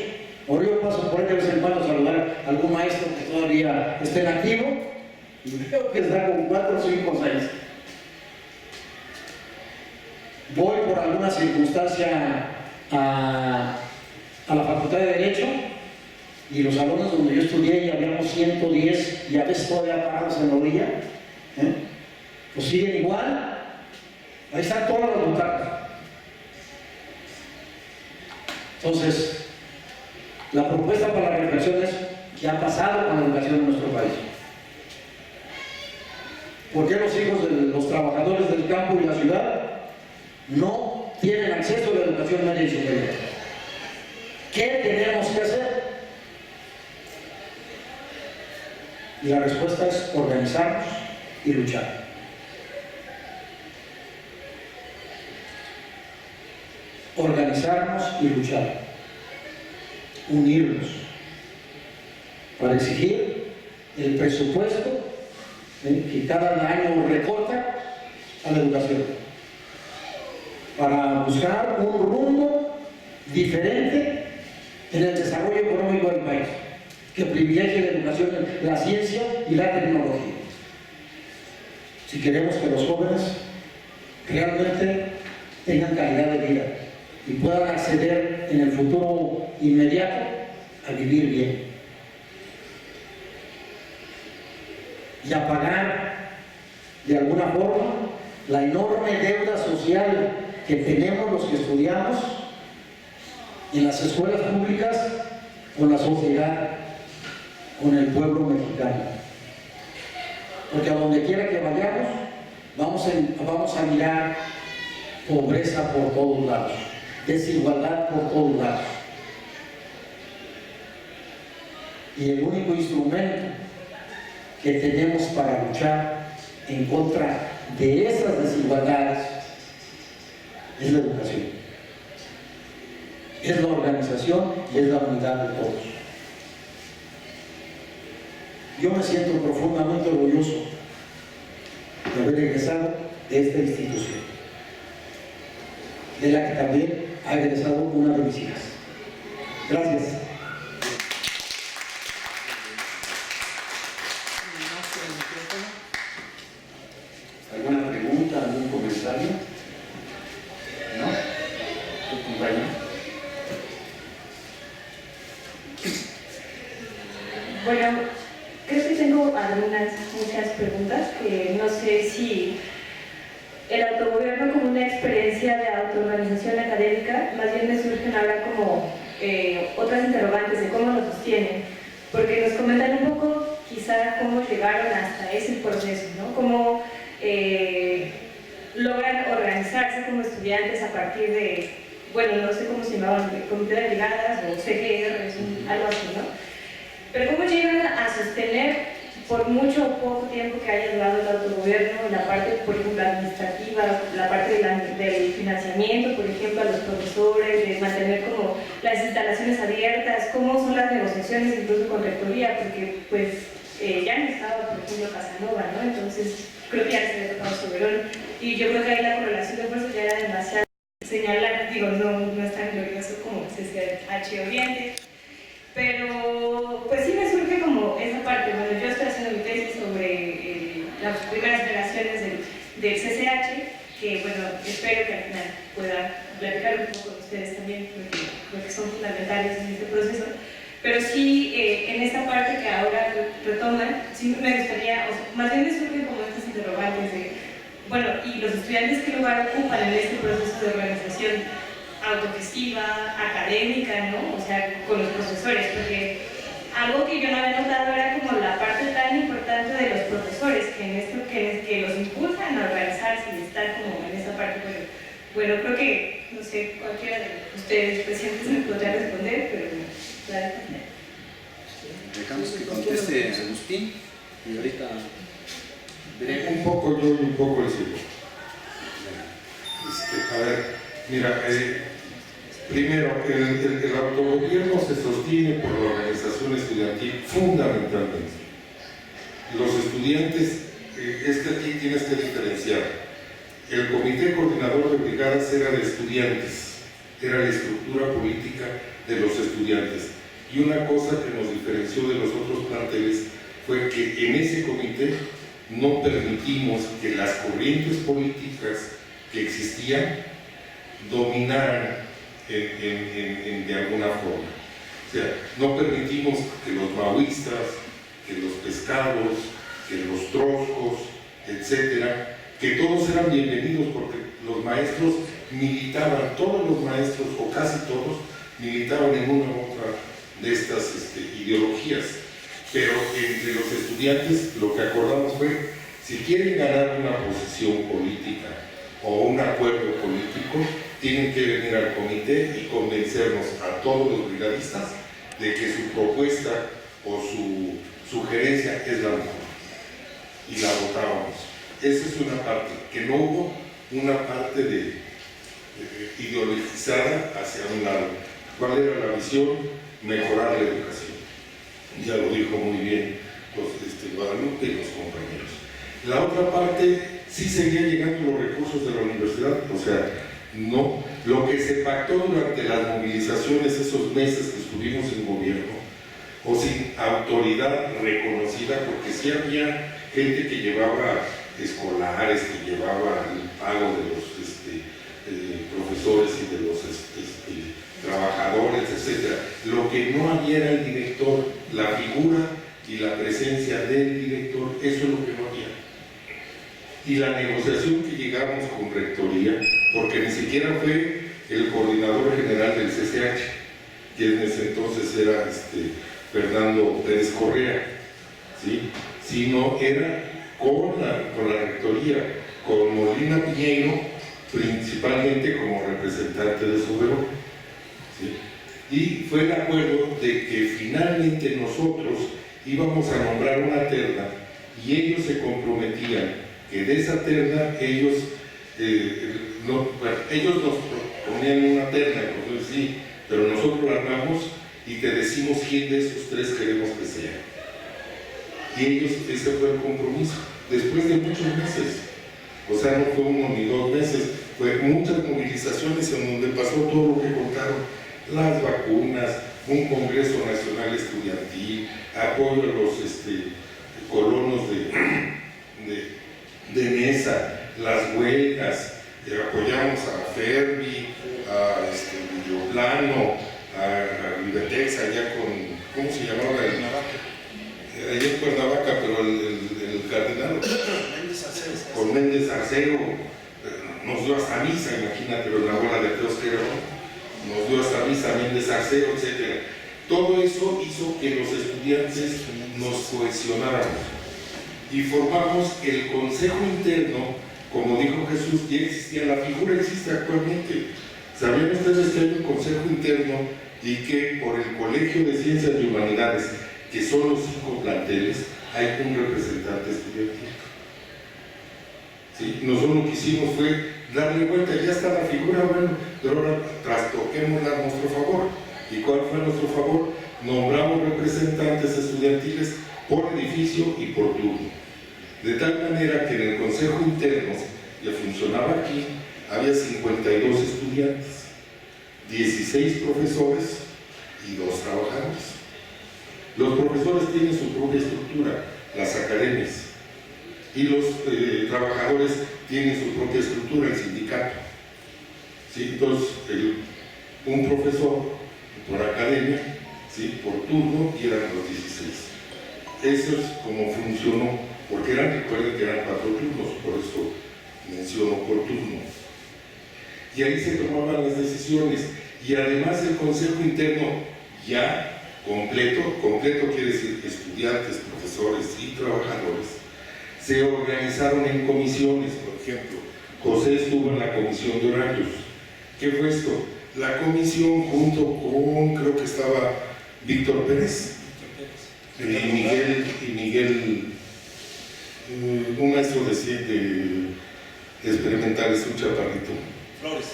Ahora yo paso por ahí de vez en cuando a saludar a algún maestro que todavía esté en activo y veo que está con 4, 5, 6. Voy por alguna circunstancia a la Facultad de Derecho y los salones donde yo estudié y habíamos 110 y a veces todavía parados en la orilla, pues siguen igual. Ahí están todas las butacas. Entonces, la propuesta para la reflexión es qué ha pasado con la educación en nuestro país. ¿Por qué los hijos de los trabajadores del campo y la ciudad no tienen acceso a la educación media y superior? ¿Qué tenemos que hacer? Y la respuesta es organizarnos y luchar. Organizarnos y luchar. Unirnos para exigir el presupuesto que cada año recorta a la educación, para buscar un rumbo diferente en el desarrollo económico del país, que privilegie la educación, la ciencia y la tecnología. Si queremos que los jóvenes realmente tengan calidad de vida y puedan acceder en el futuro inmediato a vivir bien y a pagar de alguna forma la enorme deuda social que tenemos los que estudiamos en las escuelas públicas con la sociedad, con el pueblo mexicano. Porque a donde quiera que vayamos, vamos a mirar pobreza por todos lados, desigualdad por todos lados. Y el único instrumento que tenemos para luchar en contra de esas desigualdades es la educación, es la organización y es la unidad de todos. Yo me siento profundamente orgulloso de haber egresado de esta institución, de la que también ha egresado una de mis hijas. Gracias. ¿Alguna pregunta, algún comentario? ¿No? ¿Tu compañero? Bueno, creo que tengo muchas preguntas que no sé si el autogobierno como una experiencia de autoorganización académica, más bien me surgen ahora como otras interrogantes de cómo lo sostienen, porque nos comentan un poco quizá cómo llegaron hasta ese proceso, ¿no? Cómo logran organizarse como estudiantes a partir de, bueno, no sé cómo se llamaban, comité de brigadas o CGR, algo así, ¿no? Pero cómo llegan a sostener por mucho o poco tiempo que haya durado el autogobierno, la parte, por ejemplo, administrativa, la parte del financiamiento, por ejemplo, a los profesores, de mantener como las instalaciones abiertas, cómo son las negociaciones incluso con rectoría, porque pues ya no estaba, por ejemplo, Casanova, ¿no? Entonces creo que ya se había tocado Soberón, y yo creo que ahí la correlación de fuerzas ya era demasiado señalar, digo, no es tan glorioso como CCH Oriente. Pero pues sí me surge como esa parte. Bueno, yo estoy haciendo mi tesis sobre las primeras generaciones del CCH, que bueno, espero que al final pueda platicar un poco con ustedes también, porque creo que son fundamentales en este proceso. Pero sí, en esta parte que ahora retoman, sí me gustaría, o sea, más bien me surgen como estas interrogantes de, bueno, ¿y los estudiantes qué lugar ocupan en este proceso de organización autogestiva, académica, ¿no? O sea, con los profesores, porque algo que yo no había notado era como la parte tan importante de los profesores, que en esto que los impulsan a organizarse y estar como en esa parte. Bueno, creo que, no sé, cualquiera de ustedes presentes me podría responder, pero claro. Dejamos que conteste Agustín y ahorita veremos. Un poco yo y un poco el cielo. A ver, mira, primero, el autogobierno se sostiene por la organización estudiantil fundamentalmente. Los estudiantes, aquí tienes que diferenciar. El comité coordinador de brigadas era de estudiantes, era la estructura política de los estudiantes. Y una cosa que nos diferenció de los otros planteles fue que en ese comité no permitimos que las corrientes políticas que existían dominaran de alguna forma. O sea, no permitimos que los maoístas, que los pescados, que los troscos, etcétera, que todos eran bienvenidos porque los maestros militaban, todos los maestros, o casi todos, militaban en una u otra de estas ideologías. Pero entre los estudiantes lo que acordamos fue, si quieren ganar una posición política o un acuerdo político, tienen que venir al comité y convencernos a todos los brigadistas de que su propuesta o su sugerencia es la mejor. Y la votábamos. Esa es una parte, que no hubo una parte ideologizada hacia un lado. ¿Cuál era la visión? Mejorar la educación. Ya lo dijo muy bien Guadalupe y los compañeros. La otra parte, sí seguían llegando los recursos de la universidad, o sea, no. Lo que se pactó durante las movilizaciones, esos meses que estuvimos en gobierno, o sin autoridad reconocida, porque sí había gente que llevaba escolares, que llevaba el pago de los profesores y de los trabajadores, etc. Lo que no había era el director, la figura y la presencia del director, eso es lo que no había. Y la negociación que llegamos con rectoría, porque ni siquiera fue el coordinador general del CCH, que en ese entonces era Fernando Pérez Correa, ¿sí? Sino era con la rectoría, con Molina Piñeiro, principalmente como representante de Soberón, ¿sí? Y fue el acuerdo de que finalmente nosotros íbamos a nombrar una terna y ellos se comprometían que de esa terna ellos nos ponían una terna, entonces sí, pero nosotros la armamos y te decimos quién de esos tres queremos que sea. Y ellos, ese fue el compromiso, después de muchos meses, o sea, no fue 1 ni 2 meses, fue muchas movilizaciones en donde pasó todo lo que contaron, las vacunas, un Congreso Nacional Estudiantil, apoyo a los colonos de mesa, las huelgas, apoyamos a Fermi, a Videoplano, a Vivetex allá con, ¿cómo se llamaba? Allá en Cuernavaca, pero el cardenal, con Méndez Arceo, nos dio hasta misa, imagínate, la bola de ateos que era, nos dio hasta misa Méndez Arceo, etc. Todo eso hizo que los estudiantes nos cohesionáramos y formamos el Consejo Interno, como dijo Jesús, ya existía, la figura existe actualmente. ¿Sabían ustedes que hay un Consejo Interno y que por el Colegio de Ciencias y Humanidades, que son los 5 planteles, hay un representante estudiantil? ¿Sí? Nosotros lo que hicimos fue darle vuelta, ya está la figura, bueno, pero ahora trastoquémosla a nuestro favor. ¿Y cuál fue nuestro favor? Nombramos representantes estudiantiles por edificio y por turno. De tal manera que en el Consejo Interno, que funcionaba aquí, había 52 estudiantes, 16 profesores y 2 trabajadores. Los profesores tienen su propia estructura, las academias, y los trabajadores tienen su propia estructura, el sindicato. ¿Sí? Entonces, un profesor por academia, ¿sí? Por turno, y eran los 16. Eso es como funcionó, porque recuerden que eran 4 turnos, por eso menciono por turno. Y ahí se tomaban las decisiones, y además el Consejo Interno ya completo quiere decir estudiantes, profesores y trabajadores, se organizaron en comisiones. Por ejemplo, José estuvo en la comisión de horarios. ¿Qué fue esto? La comisión junto con, creo que estaba Víctor Pérez y Miguel, un maestro de experimentales, un chaparrito. Flores.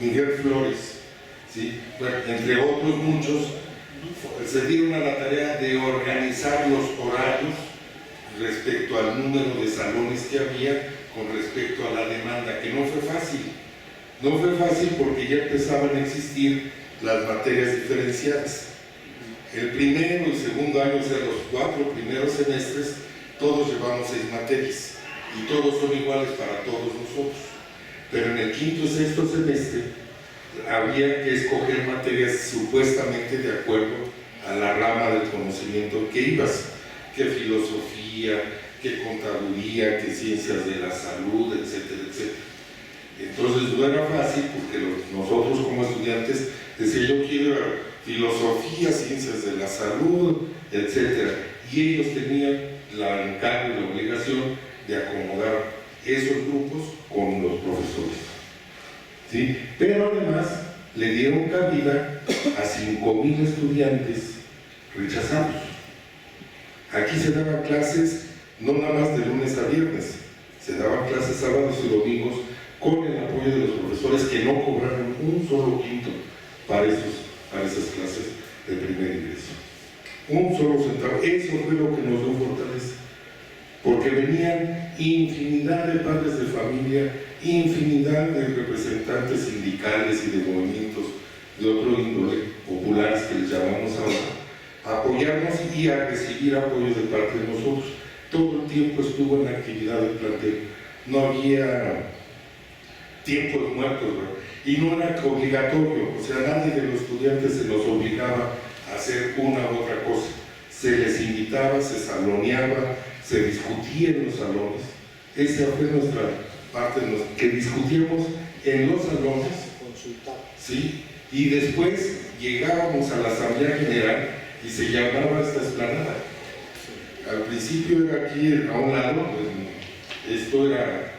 Miguel Flores, ¿sí? Bueno, entre otros muchos, se dieron a la tarea de organizar los horarios respecto al número de salones que había con respecto a la demanda, que no fue fácil. No fue fácil porque ya empezaban a existir las materias diferenciadas. El primero y segundo año, o sea, los 4 primeros semestres, todos llevamos 6 materias y todos son iguales para todos nosotros. Pero en el quinto y sexto semestre había que escoger materias supuestamente de acuerdo a la rama del conocimiento que ibas, que filosofía, que contaduría, que ciencias de la salud, etcétera, etcétera. Entonces no era fácil porque nosotros como estudiantes decían yo quiero filosofía, ciencias de la salud, etcétera. Y ellos tenían la encargo y la obligación de acomodar esos grupos con los profesores. ¿Sí? Pero además le dieron cabida a 5,000 estudiantes rechazados. Aquí se daban clases no nada más de lunes a viernes, se daban clases sábados y domingos con el apoyo de los profesores que no cobraron un solo quinto para esas clases de primer ingreso. Un solo centavo. Eso fue lo que nos dio fortaleza. Porque venían infinidad de padres de familia, infinidad de representantes sindicales y de movimientos de otro índole, populares que les llamamos ahora, a apoyarnos y a recibir apoyos de parte de nosotros. Todo el tiempo estuvo en la actividad del plantel. No había tiempos muertos, ¿no? Y no era obligatorio, o sea, nadie de los estudiantes se los obligaba a hacer una u otra cosa. Se les invitaba, se saloneaba, se discutía en los salones. Esa fue nuestra parte, que discutíamos en los salones, ¿sí? Y después llegábamos a la Asamblea General y se llamaba esta explanada. Al principio era aquí a un lado, esto era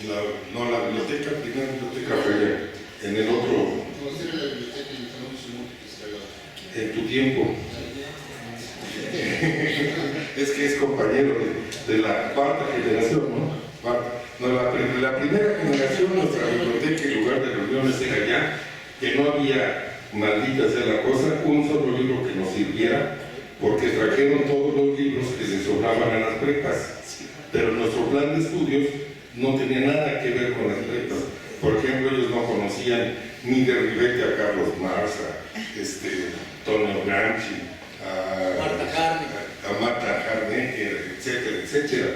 la biblioteca, primera biblioteca fue en el otro, en tu tiempo. Es que es compañero de la cuarta generación, ¿no? No, la primera generación, nuestra biblioteca en lugar de reuniones era allá, que no había, maldita sea la cosa, un solo libro que nos sirviera, porque trajeron todos los libros que se sobraban a las prepas, pero nuestro plan de estudios no tenía nada que ver con las prepas. Por ejemplo, ellos no conocían ni de Rivete a Carlos Marx, a Tonio Gramsci, a Marta Harnecker, etcétera, etcétera,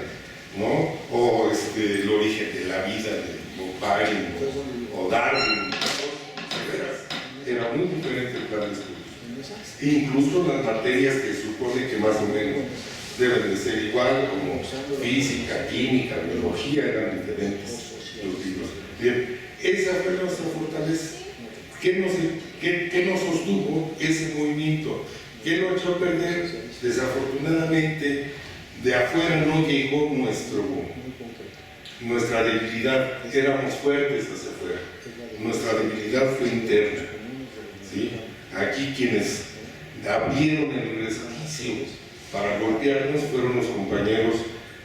¿no? O el origen de la vida de Popeye o Darwin, era muy diferente el plan de estudios. Incluso las materias que supone que más o menos deben de ser igual, como física, química, biología, eran diferentes los libros. Bien, esa fue nuestra fortaleza. ¿Qué nos sostuvo ese movimiento? ¿Qué lo echó a perder? Desafortunadamente, de afuera no llegó nuestra debilidad. Éramos fuertes hacia afuera. Nuestra debilidad fue interna. ¿Sí? Aquí quienes abrieron el resquicio para golpearnos fueron los compañeros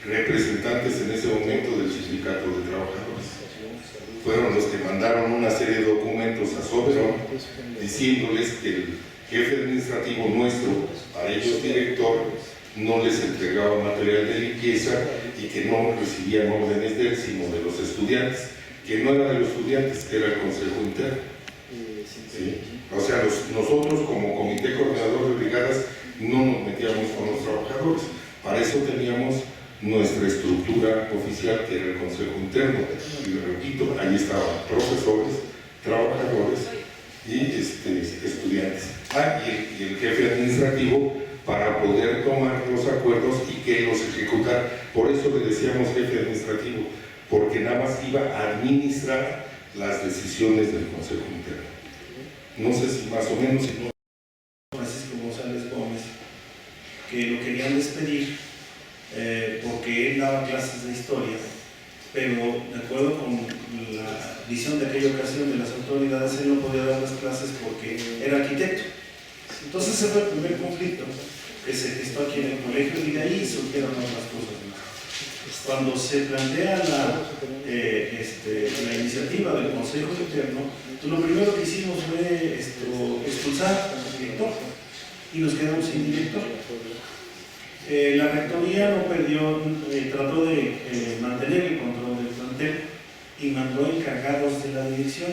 representantes en ese momento del Sindicato de Trabajadores. Fueron los que mandaron una serie de documentos a Soberón diciéndoles que el jefe administrativo nuestro, para ellos director, no les entregaba material de limpieza y que no recibían órdenes de él, sino de los estudiantes, que no era de los estudiantes, que era el consejo interno. ¿Sí? O sea, nosotros como comité coordinador de brigadas no nos metíamos con los trabajadores, para eso teníamos nuestra estructura oficial, que era el consejo interno, y repito, ahí estaban profesores, trabajadores y estudiantes. Y el jefe administrativo para poder tomar los acuerdos y que los ejecutara. Por eso le decíamos jefe administrativo, porque nada más iba a administrar las decisiones del consejo interno. No sé si más o menos, si no. Francisco González Gómez, que lo querían despedir porque él daba clases de historia, pero de acuerdo con la visión de aquella ocasión de las autoridades, él no podía dar las clases porque era arquitecto. Entonces ese fue el primer conflicto que se gestó aquí en el colegio y de ahí surgieron otras cosas más. Cuando se plantea la iniciativa del Consejo Interno, lo primero que hicimos fue expulsar al director y nos quedamos sin director. La rectoría no perdió, trató de mantener el control del plantel y mandó encargados de la dirección.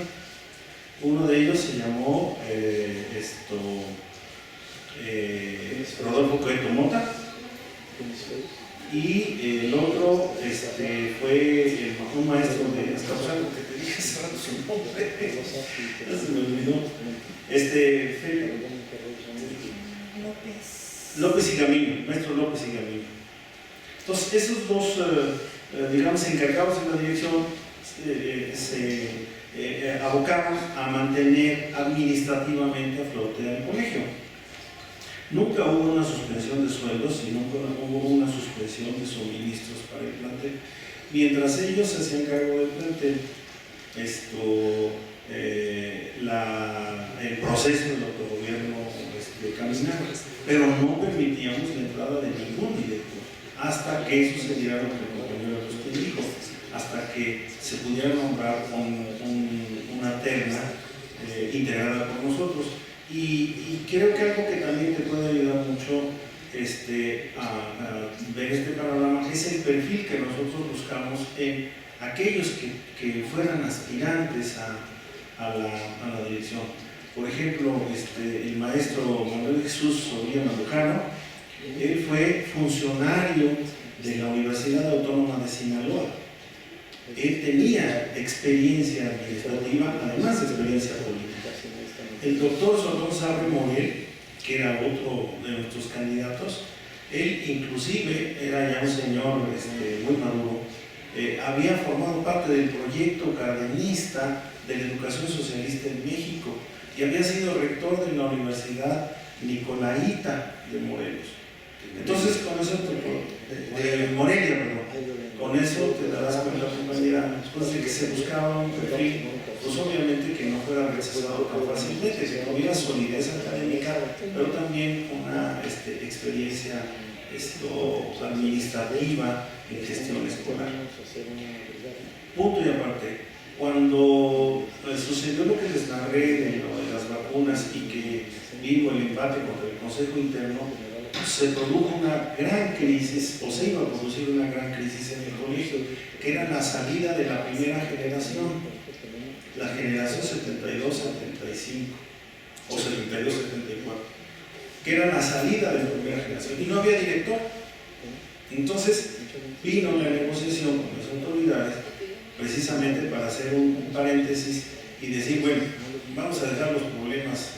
Uno de ellos se llamó Rodolfo Coeto Mota y el otro fue un maestro de Azcapotzalco, que te dije hace rato su nombre, ya se me olvidó, López y Gamino, maestro López y Gamino. Entonces esos dos, digamos, encargados de la dirección se abocaron a mantener administrativamente a flote al colegio. Nunca hubo una suspensión de sueldos y nunca hubo una suspensión de suministros para el plantel. Mientras ellos se hacían cargo del plantel, el proceso del autogobierno caminaba, pero no permitíamos la entrada de ningún director hasta que sucediera lo que el compañero Agustín dijo, hasta que se pudiera nombrar una terna integrada por nosotros. Y creo que algo que también te puede ayudar mucho a ver este panorama es el perfil que nosotros buscamos en aquellos que fueran aspirantes a la dirección. Por ejemplo, el maestro Manuel Jesús Sobría Mandujano, él fue funcionario de la Universidad Autónoma de Sinaloa. Él tenía experiencia administrativa, además de experiencia política. El doctor Sordón Sarre Morel, que era otro de nuestros candidatos, él inclusive era ya un señor muy maduro, había formado parte del proyecto cardenista de la educación socialista en México y había sido rector de la Universidad Nicolaita de Morelos. Entonces, con eso, de Morelia, perdón. Con eso te darás cuenta, compañera, pues, de que se buscaba un perfil, pues obviamente que no fuera rechazado tan fácilmente, que tuviera solidez académica, pero también una experiencia administrativa en gestión escolar. Punto y aparte, cuando sucedió lo que les narré de las vacunas y que vino el empate contra el Consejo Interno, se produjo una gran crisis, o se iba a producir una gran crisis en el colegio, que era la salida de la primera generación, la generación 72-75 o 72-74, que era la salida de la primera generación, y no había director. Entonces vino la negociación con las autoridades precisamente para hacer un paréntesis y decir, bueno, vamos a dejar los problemas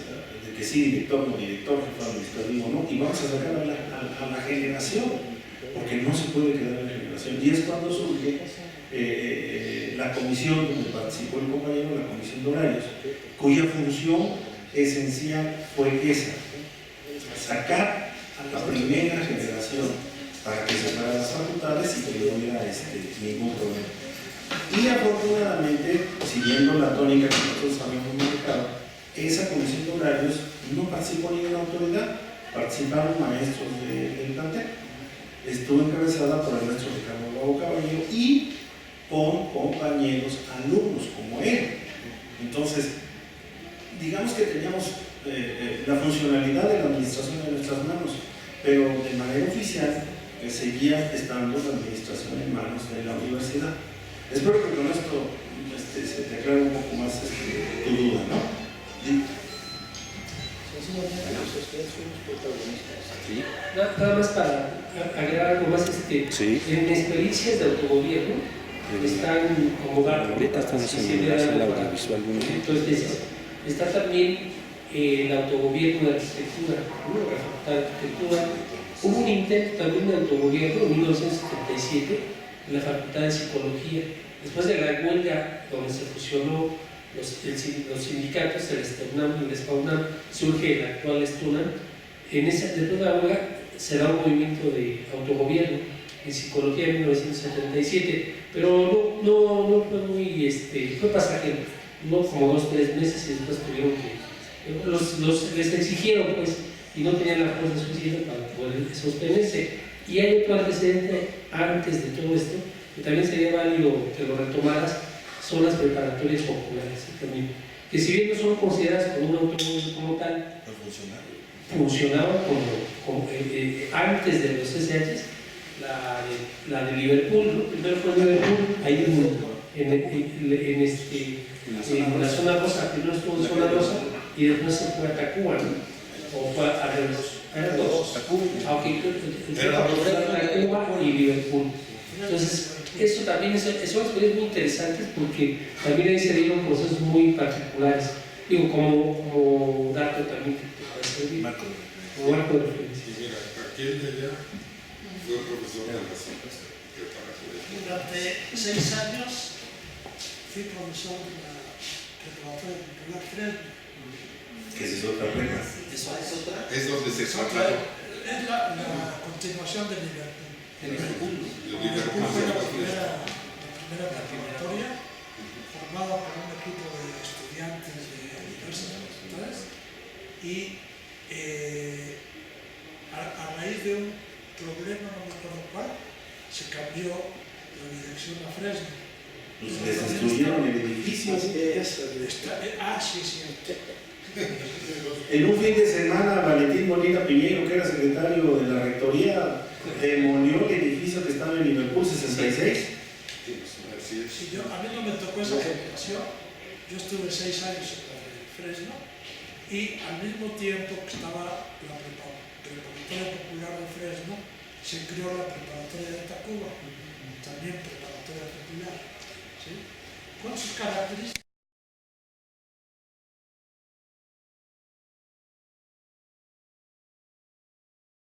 de que sí, director, no director, jefe administrativo, no, y vamos a sacar a la generación, porque no se puede quedar en la generación. Y es cuando surge la comisión donde participó el compañero, la comisión de horarios, cuya función esencial fue esa, sacar a la primera generación para que se fueran las facultades y que no hubiera ningún problema. Y afortunadamente, siguiendo la tónica que nosotros habíamos manejado, esa comisión de horarios no participó ninguna autoridad, participaron maestros del plantel. Estuvo encabezada por el maestro Ricardo Bravo Caballero y con compañeros alumnos como él. Entonces, digamos que teníamos la funcionalidad de la administración en nuestras manos, pero de manera oficial seguía estando la administración en manos de la universidad. Espero que con esto se te aclare un poco más tu duda, ¿no? ¿Sí? Nada más para agregar algo más, Sí. en experiencias de autogobierno están como Ahorita estamos en la sala audiovisual. entonces está también el autogobierno de arquitectura, ¿no? La Facultad de Arquitectura. Hubo un intento también de autogobierno en 1977 en la Facultad de Psicología. Después de la huelga donde se fusionó los sindicatos, el STUNAM y el SPAUNAM, surge el actual STUNAM. Después de la huelga se da un movimiento de autogobierno en psicología en 1977, pero no fue muy, fue pasajero, no como 2 o 3 meses y después tuvieron que, les exigieron pues, y no tenían la fuerza suficiente para poder sostenerse. Y hay otro antecedente antes de todo esto, que también sería válido que lo retomaras, son las preparatorias populares también, que si bien no son consideradas como un automóvil como tal, funcionaban como antes de los SHs, la de Liverpool, ¿no? Primero fue Liverpool, ahí en la zona rosa, primero estuvo en zona rosa y después se fue a Tacuba, ¿no? O fue a eran dos. Tacuba y Liverpool. Entonces, eso también son experiencias muy interesantes porque también ahí se dieron procesos muy particulares. Digo, como dato también que te puede servir. Como marco de referencia. Y mira, aquel de allá fue profesor de la preparatoria. Durante 6 años fui profesor de la preparatoria popular Fresno. Que es otra prueba. Es donde se trata. Es la continuación de Liverpool. Liverpool fue la primera preparatoria formada por un equipo de estudiantes de diversas facultades y a raíz de un problema, no me acuerdo cuál, se cambió la dirección a Fresno. Pues les destruyeron el edificio. Sí. En un fin de semana, Valentín Molina Piñeiro, que era secretario de la rectoría, demolió el edificio que estaba en Liverpool 66. Sí, a mí no me tocó esa generación. Yo estuve 6 años en Fresno y al mismo tiempo que estaba la preparatoria popular de Fresno, se creó la preparatoria de Tacuba, también preparatoria popular, ¿sí? Con sus características.